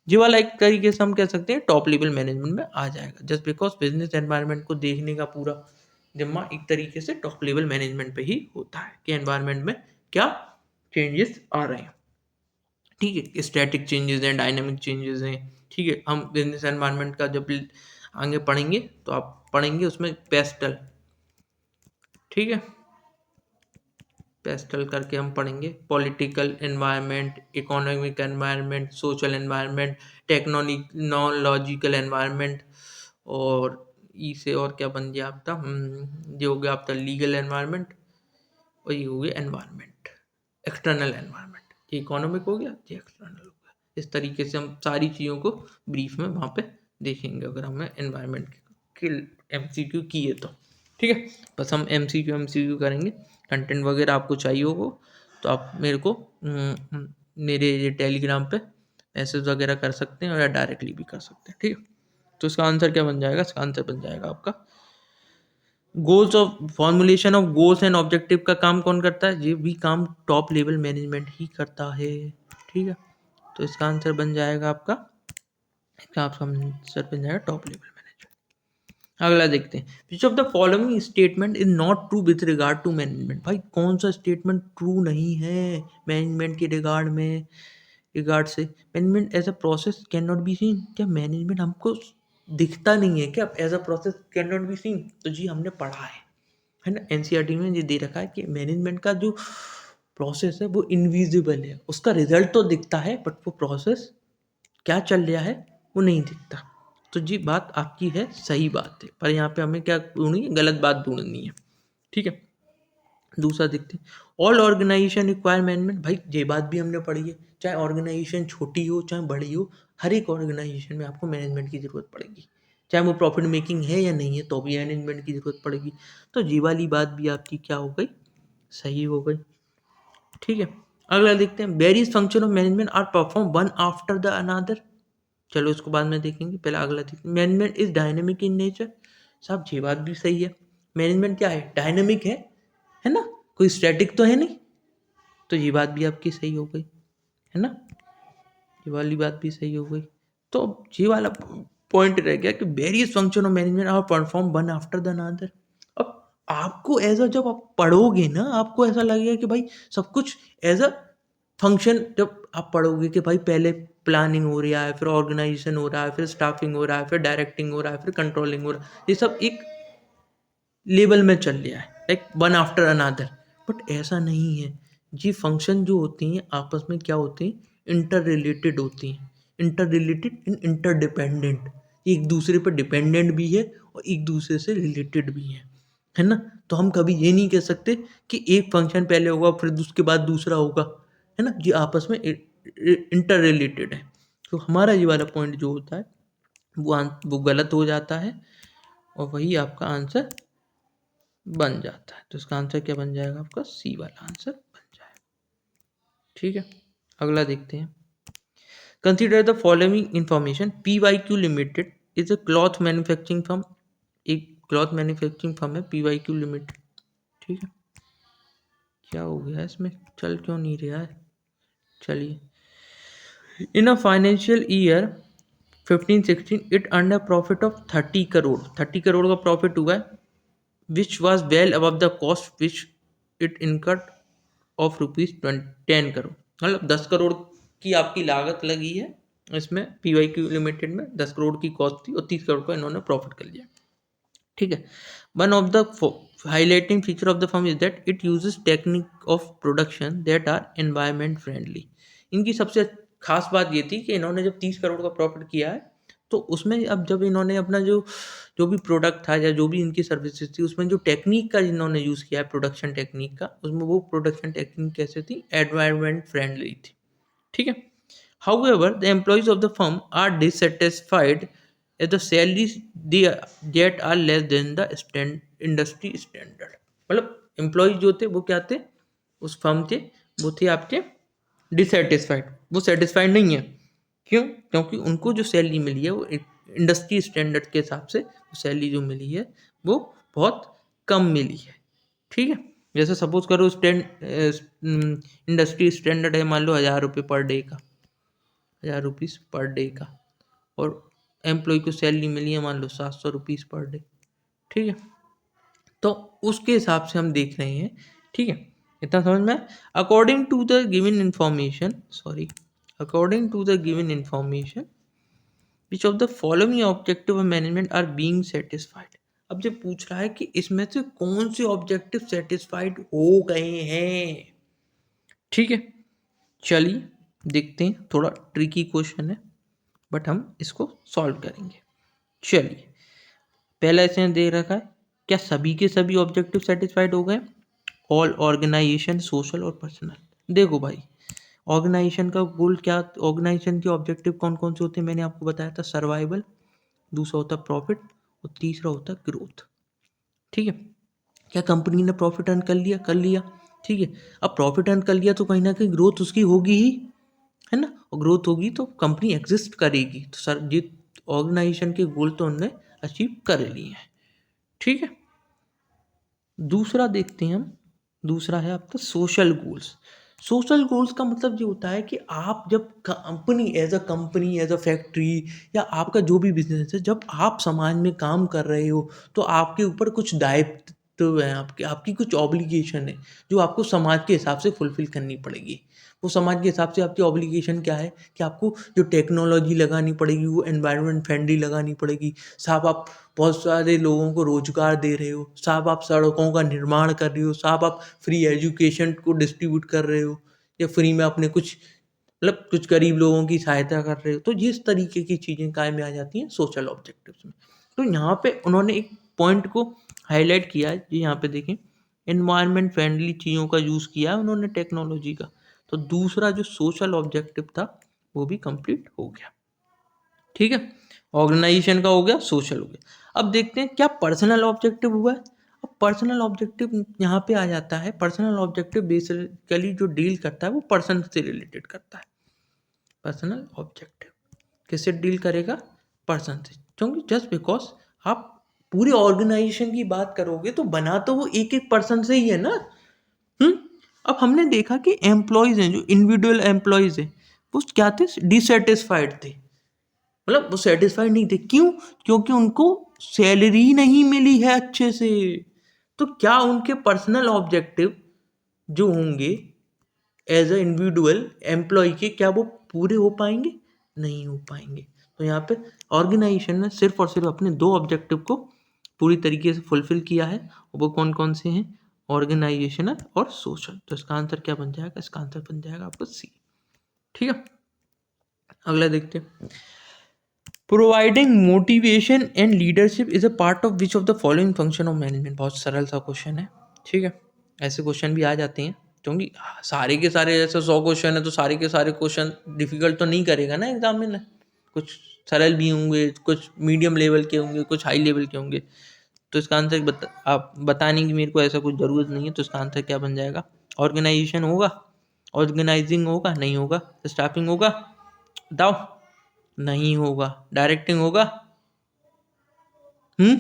ये वाला एक तरीके से हम कह सकते हैं टॉप लेवल मैनेजमेंट में आ जाएगा, जस्ट बिकॉज बिजनेस एनवायरनमेंट को देखने का पूरा जिम्मा एक तरीके से टॉप लेवल मैनेजमेंट पे ही होता है कि एनवायरनमेंट में क्या चेंजेस आ रहे हैं। ठीक है, स्टैटिक चेंजेस हैं, डायनामिक चेंजेस हैं। ठीक है, हम बिजनेस एनवायरनमेंट का जब आगे पढ़ेंगे तो आप पढ़ेंगे उसमें पेस्टल। ठीक है, पेस्टल करके हम पढ़ेंगे। Political environment, economic environment, social environment, technological environment, और ई से और क्या बन गया आपका, ये हो गया आपका लीगल एनवायरनमेंट, और ये हो गया एनवायरनमेंट, एक्सटर्नल एनवायरनमेंट। ये इकोनॉमिक हो गया, ये एक्सटर्नल हो गया। इस तरीके से हम सारी चीज़ों को ब्रीफ में वहाँ पे देखेंगे अगर हमें एनवायरनमेंट के एमसीक्यू किए तो। ठीक है, बस हम एमसीक्यू करेंगे। कंटेंट वगैरह आपको चाहिए हो तो आप मेरे को मेरे ये टेलीग्राम पे मैसेज वगैरह कर सकते हैं, या डायरेक्टली भी कर सकते हैं। ठीक है, तो इसका आंसर क्या बन जाएगा? इसका आंसर बन जाएगा आपका goals of formulation of goals and objective का काम कौन करता है? ये भी काम टॉप लेवल मैनेजमेंट ही करता है। ठीक है, तो इसका आंसर बन जाएगा आपका आंसर बन जाएगा टॉप लेवल मैनेजमेंट। अगला देखते हैं, which of the following statement is not true with regard to management. भाई कौन सा स्टेटमेंट ट्रू नहीं है मैनेजमेंट के रिगार्ड से? Management as a process can not be seen. क्या मैनेजमेंट हमको दिखता नहीं है क्या? As a process can not be seen, तो जी हमने पढ़ा है ना, एनसीईआरटी में ये दे रखा है कि मैनेजमेंट का जो प्रोसेस है वो इनविजिबल है। उसका रिजल्ट तो दिखता है बट वो प्रोसेस क्या चल रहा है वो नहीं दिखता। तो जी बात आपकी है, सही बात है, पर यहाँ पे हमें क्या ढूंढनी है? गलत बात ढूंढनी है। ठीक है, दूसरा देखते हैं, ऑल ऑर्गेनाइजेशन रिक्वायर मैनेजमेंट। भाई ये बात भी हमने पढ़ी है, चाहे ऑर्गेनाइजेशन छोटी हो चाहे बड़ी हो, हर एक ऑर्गेनाइजेशन में आपको मैनेजमेंट की ज़रूरत पड़ेगी। चाहे वो प्रॉफिट मेकिंग है या नहीं है तो भी मैनेजमेंट की ज़रूरत पड़ेगी। तो ये वाली बात भी आपकी क्या हो गई? सही हो गई। ठीक है, अगला देखते हैं, various function of management are perform one after the another. चलो इसको बाद में देखेंगे, पहले अगला देखते हैं, management is dynamic in nature. साहब ये बात भी सही है, मैनेजमेंट क्या है? डायनेमिक है ना, कोई स्टैटिक तो है नहीं। तो ये बात भी आपकी सही हो गई, है ना, ये वाली बात भी सही हो गई। तो ये वाला पॉइंट रह गया कि various function of management are perform one after the another. अब आपको एज अ, जब आप पढ़ोगे ना, आपको ऐसा लगेगा कि भाई सब कुछ एज अ फंक्शन, जब आप पढ़ोगे कि भाई पहले प्लानिंग हो रहा है, फिर ऑर्गेनाइजेशन हो रहा है, फिर स्टाफिंग हो रहा है, फिर डायरेक्टिंग हो रहा है, फिर कंट्रोलिंग हो रहा है, ये सब एक लेवल में चल रहा है, like one after another. But ऐसा नहीं है जी, फंक्शन जो होती हैं आपस में क्या होती हैं? इंटर रिलेटेड होती हैं, इंटर रिलेटेड इन इंटरडिपेंडेंट, एक दूसरे पर डिपेंडेंट भी है और एक दूसरे से रिलेटेड भी है ना। तो हम कभी ये नहीं कह सकते कि एक फंक्शन पहले होगा फिर उसके बाद दूसरा होगा, है ना, ये आपस में इंटर रिलेटेड है। तो हमारा ये वाला पॉइंट जो होता है वो गलत हो जाता है, और वही आपका आंसर बन जाता है। तो इसका आंसर क्या बन जाएगा? आपका सी वाला आंसर बन जाएगा। ठीक है, अगला देखते हैं, consider the following information, P Y Q limited is a cloth manufacturing firm. एक क्लॉथ मैन्युफैक्चरिंग फर्म है पी वाई क्यू लिमिटेड। ठीक है, क्या हो गया इसमें, चल क्यों नहीं रहा है? चलिए, in a financial year 15-16 it earn a profit of 30 crore. 30 crore का प्रॉफिट हुआ है, which was well above the cost which it incurred of ₹10 crore. मतलब 10 करोड़ की आपकी लागत लगी है इसमें, पी वाई क्यू लिमिटेड में 10 करोड़ की कॉस्ट थी और 30 करोड़ का इन्होंने प्रॉफिट कर लिया। ठीक है, one of the highlighting feature of the firm is that it uses technique of production that are environment friendly. इनकी सबसे खास बात ये थी कि इन्होंने जब 30 करोड़ का प्रॉफिट किया है तो उसमें अब जब इन्होंने अपना जो जो भी प्रोडक्ट था या जो भी इनकी सर्विसेज थी उसमें जो टेक्निक का इन्होंने यूज़ किया है, प्रोडक्शन टेक्निक का, उसमें वो प्रोडक्शन टेक्निक कैसे थी? एनवायरमेंट फ्रेंडली थी। ठीक है, however the employees of the firm are dissatisfied at the salaries that are less than the industry standard। मतलब एम्प्लॉयज जो थे वो क्या थे उस फर्म के, वो थे आपके डिससेटिस्फाइड, वो सेटिस्फाइड नहीं है। क्यों? क्योंकि उनको जो सैलरी मिली है वो इंडस्ट्री स्टैंडर्ड के हिसाब से सैलरी जो मिली है वो बहुत कम मिली है। ठीक है, जैसे सपोज करो इंडस्ट्री स्टैंडर्ड है मान लो 1000 रुपये पर डे का, 1000 रुपीज़ पर डे का, और एम्प्लॉय को सैलरी मिली है मान लो 700 रुपीज़ पर डे। ठीक है, तो उसके हिसाब से हम देख रहे हैं। ठीक है, इतना समझ में? According to the given information, sorry, according to the given information which of the following objective of management are being satisfied. अब जब पूछ रहा है कि इसमें से कौन से ऑब्जेक्टिव सेटिस्फाइड हो गए हैं, ठीक है। चलिए देखते हैं, थोड़ा ट्रिकी क्वेश्चन है बट हम इसको सॉल्व करेंगे। चलिए, पहला इसने दे रखा है, क्या सभी के सभी ऑब्जेक्टिव सेटिस्फाइड हो गए? ऑल ऑर्गेनाइजेशन, सोशल और पर्सनल। देखो भाई, ऑर्गेनाइजेशन का गोल क्या, ऑर्गेनाइजेशन के ऑब्जेक्टिव कौन कौन से होते हैं, मैंने आपको बताया था, सर्वाइवल, दूसरा होता प्रॉफिट और तीसरा होता ग्रोथ, ठीक है। क्या कंपनी ने प्रॉफिट अर्न कर लिया? कर लिया, ठीक है। अब प्रॉफिट अर्न कर लिया तो कहीं ना कहीं ग्रोथ उसकी होगी ही, है ना, और ग्रोथ होगी तो कंपनी एग्जिस्ट करेगी, तो सर ये ऑर्गेनाइजेशन के गोल तो उन्होंने अचीव कर लिए हैं, ठीक है। दूसरा देखते हैं हम, दूसरा है आपका सोशल गोल्स। सोशल गोल्स का मतलब ये होता है कि आप जब कंपनी एज अ फैक्ट्री या आपका जो भी बिजनेस है, जब आप समाज में काम कर रहे हो तो आपके ऊपर कुछ दायित्व है, आपके आपकी कुछ ऑब्लिगेशन है जो आपको समाज के हिसाब से फुलफिल करनी पड़ेगी। वो समाज के हिसाब से आपकी ऑब्लिगेशन क्या है कि आपको जो टेक्नोलॉजी लगानी पड़ेगी वो एनवायरनमेंट फ्रेंडली लगानी पड़ेगी। साहब आप बहुत सारे लोगों को रोजगार दे रहे हो, साहब आप सड़कों का निर्माण कर रहे हो, साहब आप फ्री एजुकेशन को डिस्ट्रीब्यूट कर रहे हो, या फ्री में अपने कुछ मतलब कुछ गरीब लोगों की सहायता कर रहे हो, तो जिस तरीके की चीज़ें काय में आ जाती हैं सोशल ऑब्जेक्टिव्स में। तो यहाँ पे उन्होंने एक पॉइंट को हाईलाइट किया है, जी यहाँ पे देखें, एनवायरनमेंट फ्रेंडली चीज़ों का यूज़ किया है उन्होंने टेक्नोलॉजी का। तो दूसरा जो सोशल ऑब्जेक्टिव था वो भी कंप्लीट हो गया, ठीक है। ऑर्गेनाइजेशन का हो गया, सोशल हो गया। अब देखते हैं क्या पर्सनल ऑब्जेक्टिव हुआ है। अब पर्सनल ऑब्जेक्टिव यहाँ पे आ जाता है, पर्सनल ऑब्जेक्टिव बेसिकली जो डील करता है वो पर्सन से रिलेटेड करता है। पर्सनल ऑब्जेक्टिव किससे डील करेगा? पर्सन से, क्योंकि जस्ट बिकॉज आप पूरे ऑर्गेनाइजेशन की बात करोगे तो बना तो वो एक एक पर्सन से ही है ना। हम्म अब हमने देखा कि एम्प्लॉयज हैं, जो इंडिविजुअल एम्प्लॉयज हैं, वो क्या थे? डिससेटिस्फाइड थे, मतलब वो सेटिस्फाइड नहीं थे। क्यों? क्योंकि उनको सैलरी नहीं मिली है अच्छे से। तो क्या उनके पर्सनल ऑब्जेक्टिव जो होंगे एज अ इंडिविजुअल एम्प्लॉय के, क्या वो पूरे हो पाएंगे? नहीं हो पाएंगे। तो यहाँ पे ऑर्गेनाइजेशन ने सिर्फ और सिर्फ अपने दो ऑब्जेक्टिव को पूरी तरीके से फुलफिल किया है, और वो कौन कौन से हैं? ऑर्गेनाइजेशनल और सोशल। तो इसका आंसर क्या बन जाएगा? इसका आंसर बन जाएगा आपका सी, ठीक है। अगला देखते हैं, providing motivation and leadership is a part of which of the following function of management. बहुत सरल सा क्वेश्चन है, ठीक है। ऐसे क्वेश्चन भी आ जाते हैं, क्योंकि सारे के सारे जैसे 100 क्वेश्चन है तो सारे के सारे क्वेश्चन डिफिकल्ट तो नहीं करेगा ना एग्जाम में। कुछ सरल भी होंगे, कुछ मीडियम लेवल के होंगे, कुछ हाई लेवल के होंगे। तो इसका आंसर आप बताने की मेरे को ऐसा कुछ ज़रूरत नहीं है। तो इसका आंसर क्या बन जाएगा? ऑर्गेनाइजेशन होगा, ऑर्गेनाइजिंग होगा, नहीं होगा, स्टाफिंग होगा, बताओ, नहीं होगा, डायरेक्टिंग होगा, हम्म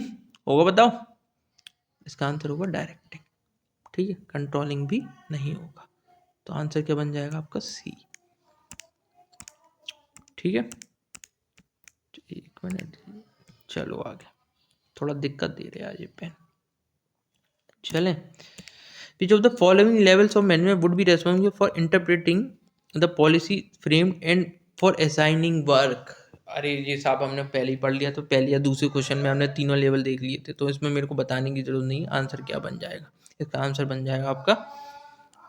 होगा, बताओ। इसका आंसर होगा डायरेक्टिंग, ठीक है। कंट्रोलिंग भी नहीं होगा। तो आंसर क्या बन जाएगा आपका? सी, ठीक है। एक मिनट, चलो आगे, थोड़ा दिक्कत दे रहे आज ये पेन। चलें, which of the following levels of management would be responsible for interpreting the policy framed and for assigning work? अरे ये साहब हमने पहले ही पढ़ लिया, तो पहले या दूसरे क्वेश्चन में हमने तीनों लेवल देख लिए थे, तो इसमें मेरे को बताने की जरूरत नहीं। आंसर क्या बन जाएगा? इसका आंसर बन जाएगा आपका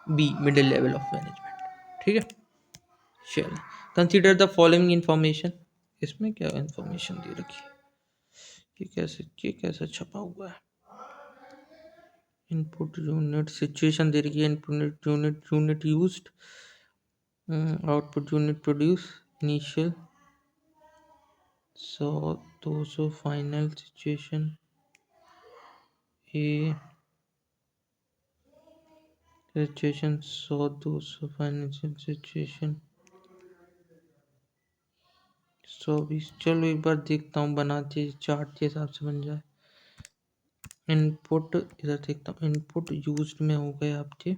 B, middle level of management, ठीक है। चलिए, कंसीडर द फॉलोइंग इंफॉर्मेशन। इसमें क्या इंफॉर्मेशन दे रखी है? ये कैसे छपा हुआ है? इनपुट यूनिट सिचुएशन दे रखी है, input unit used, output unit produce, initial 100 200 final situation ए, सिचुएशन 100 200 फाइनेंशियल सिचुएशन 120। चलो एक बार देखता हूँ, बनाते चार्ट के हिसाब से बन जाए। इनपुट इधर देखता हूँ, इनपुट यूज्ड में हो गए आपके,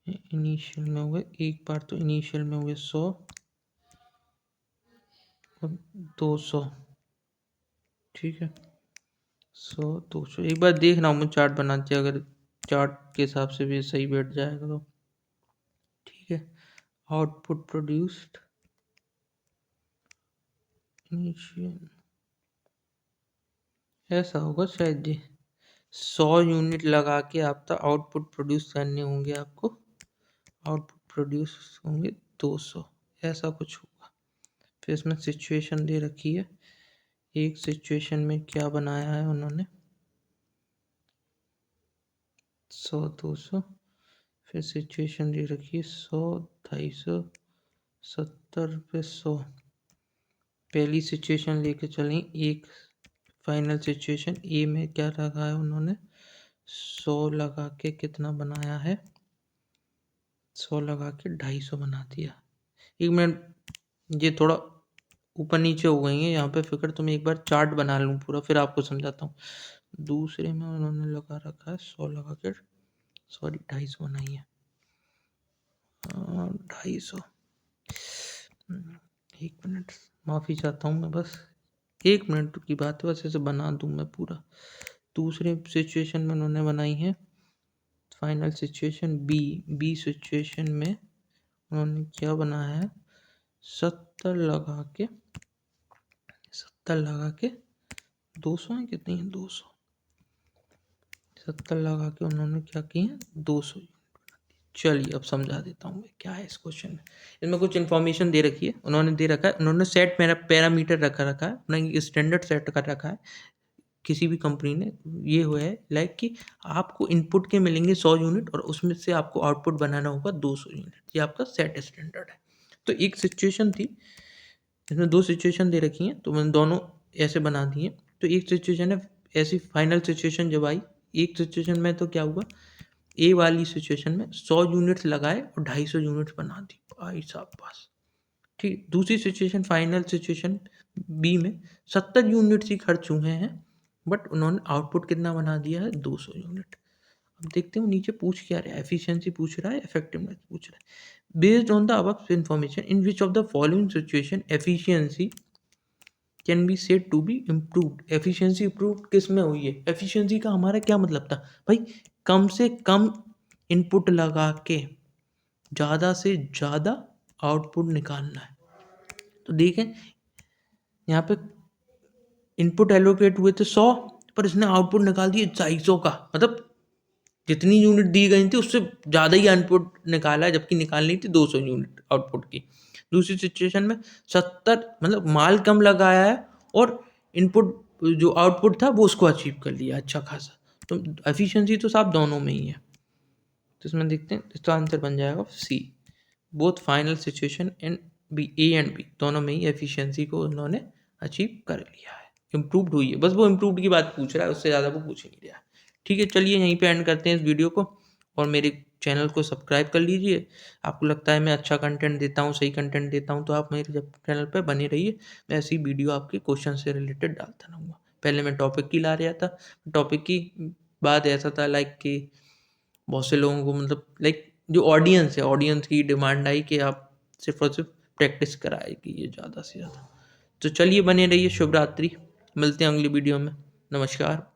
इनिशियल में हो गए, एक बार तो इनिशियल में हो गए 100 और 200, ठीक है। 100 200, एक बार देख रहा हूँ मैं चार्ट बनाते, अगर चार्ट के हिसाब से भी सही बैठ जाएगा तो ठीक है। आउटपुट प्रोड्यूस्ड, इनिशियल ऐसा होगा शायद जी। 100 यूनिट लगा के आपका आउटपुट प्रोड्यूस करने होंगे आपको, आउटपुट प्रोड्यूस होंगे 200, ऐसा कुछ होगा। फिर इसमें सिचुएशन दे रखी है, एक सिचुएशन में क्या बनाया है उन्होंने, 100 200, फिर सिचुएशन दे रखी है 100 250 70 पे 100। पहली सिचुएशन लेके चलें, एक फाइनल सिचुएशन ए में क्या रखा है उन्होंने, 100 लगा के कितना बनाया है, 100 लगा के 250 बना दिया। एक मिनट, ये थोड़ा ऊपर नीचे हो गई है यहाँ पे फिगर, तो मैं एक बार चार्ट बना लूँ पूरा, फिर आपको समझाता हूँ। दूसरे में उन्होंने लगा रखा है 100 लगा के, सॉरी 250 बनाई है, 250। एक मिनट, माफ़ी चाहता हूँ मैं, बस 1 मिनट की बात है, बस ऐसे बना दूँ मैं पूरा। दूसरे सिचुएशन में उन्होंने बनाई है फाइनल सिचुएशन बी सिचुएशन में उन्होंने क्या बनाया है, 70 लगा के 200 है, कितनी है 200, 70 लगा के उन्होंने क्या की है 200। चलिए अब समझा देता हूँ मैं क्या है इस क्वेश्चन में। इसमें कुछ इन्फॉर्मेशन दे रखी है, उन्होंने दे रखा है, उन्होंने सेट पैरामीटर रखा है अपना, स्टैंडर्ड सेट कर रखा है किसी भी कंपनी ने। ये हुआ है लाइक कि आपको इनपुट के मिलेंगे 100 यूनिट और उसमें से आपको आउटपुट बनाना होगा 200 यूनिट, ये आपका सेट स्टैंडर्ड है। तो एक सिचुएशन थी, इसमें 2 सिचुएशन दे रखी हैं, तो मैंने दोनों ऐसे बना दिए। तो एक सिचुएशन है ऐसी, फाइनल सिचुएशन जब आई, एक सिचुएशन में तो क्या हुआ, ए वाली सिचुएशन में 100 यूनिट्स लगाए और 250 यूनिट्स बना दी भाई साहब पास, ठीक। दूसरी सिचुएशन फाइनल सिचुएशन बी में 70 यूनिट्स ही खर्च हुए हैं, बट उन्होंने आउटपुट कितना बना दिया है 200 यूनिट। अब देखते हैं नीचे पूछ क्या रहा है, एफिशिएंसी पूछ रहा है, इफेक्टिवनेस पूछ रहा है। Based on the above information in which of the following situation efficiency can be said to be improved. Efficiency improve किस में हुई है, एफिशिएंसी का हमारा क्या मतलब था भाई, कम से कम इनपुट लगा के ज़्यादा से ज़्यादा आउटपुट निकालना है। तो देखें यहाँ पे इनपुट एलोकेट हुए थे 100, पर इसने आउटपुट निकाल दिए 250 का, मतलब जितनी यूनिट दी गई थी उससे ज़्यादा ही इनपुट निकाला है, जबकि निकालनी थी 200 यूनिट आउटपुट की। दूसरी सिचुएशन में 70, मतलब माल कम लगाया है और इनपुट जो आउटपुट था वो उसको अचीव कर लिया अच्छा खासा। तो एफिशिएंसी तो साफ दोनों में ही है। तो इसमें देखते हैं, इसका आंसर बन जाएगा C, both final situation and B, A and B दोनों में ही एफिशिएंसी को उन्होंने अचीव कर लिया है, इम्प्रूव्ड हुई है। बस वो इम्प्रूव्ड की बात पूछ रहा है, उससे ज़्यादा वो पूछ नहीं रहा है। ठीक है, चलिए यहीं पे एंड करते हैं इस वीडियो को, और मेरे चैनल को सब्सक्राइब कर लीजिए। आपको लगता है मैं अच्छा कंटेंट देता हूँ, सही कंटेंट देता हूँ, तो आप मेरे चैनल पर बने रहिए। मैं ऐसी वीडियो आपके क्वेश्चन से रिलेटेड डालता रहूँगा। पहले मैं टॉपिक की ला रहा था, टॉपिक की बात ऐसा था लाइक कि बहुत से लोगों को, मतलब लाइक जो ऑडियंस है, ऑडियंस की डिमांड आई कि आप सिर्फ और सिर्फ प्रैक्टिस कराएगी ये ज़्यादा से ज़्यादा। तो चलिए बने रहिए, शुभ रात्रि, मिलते हैं अगली वीडियो में, नमस्कार।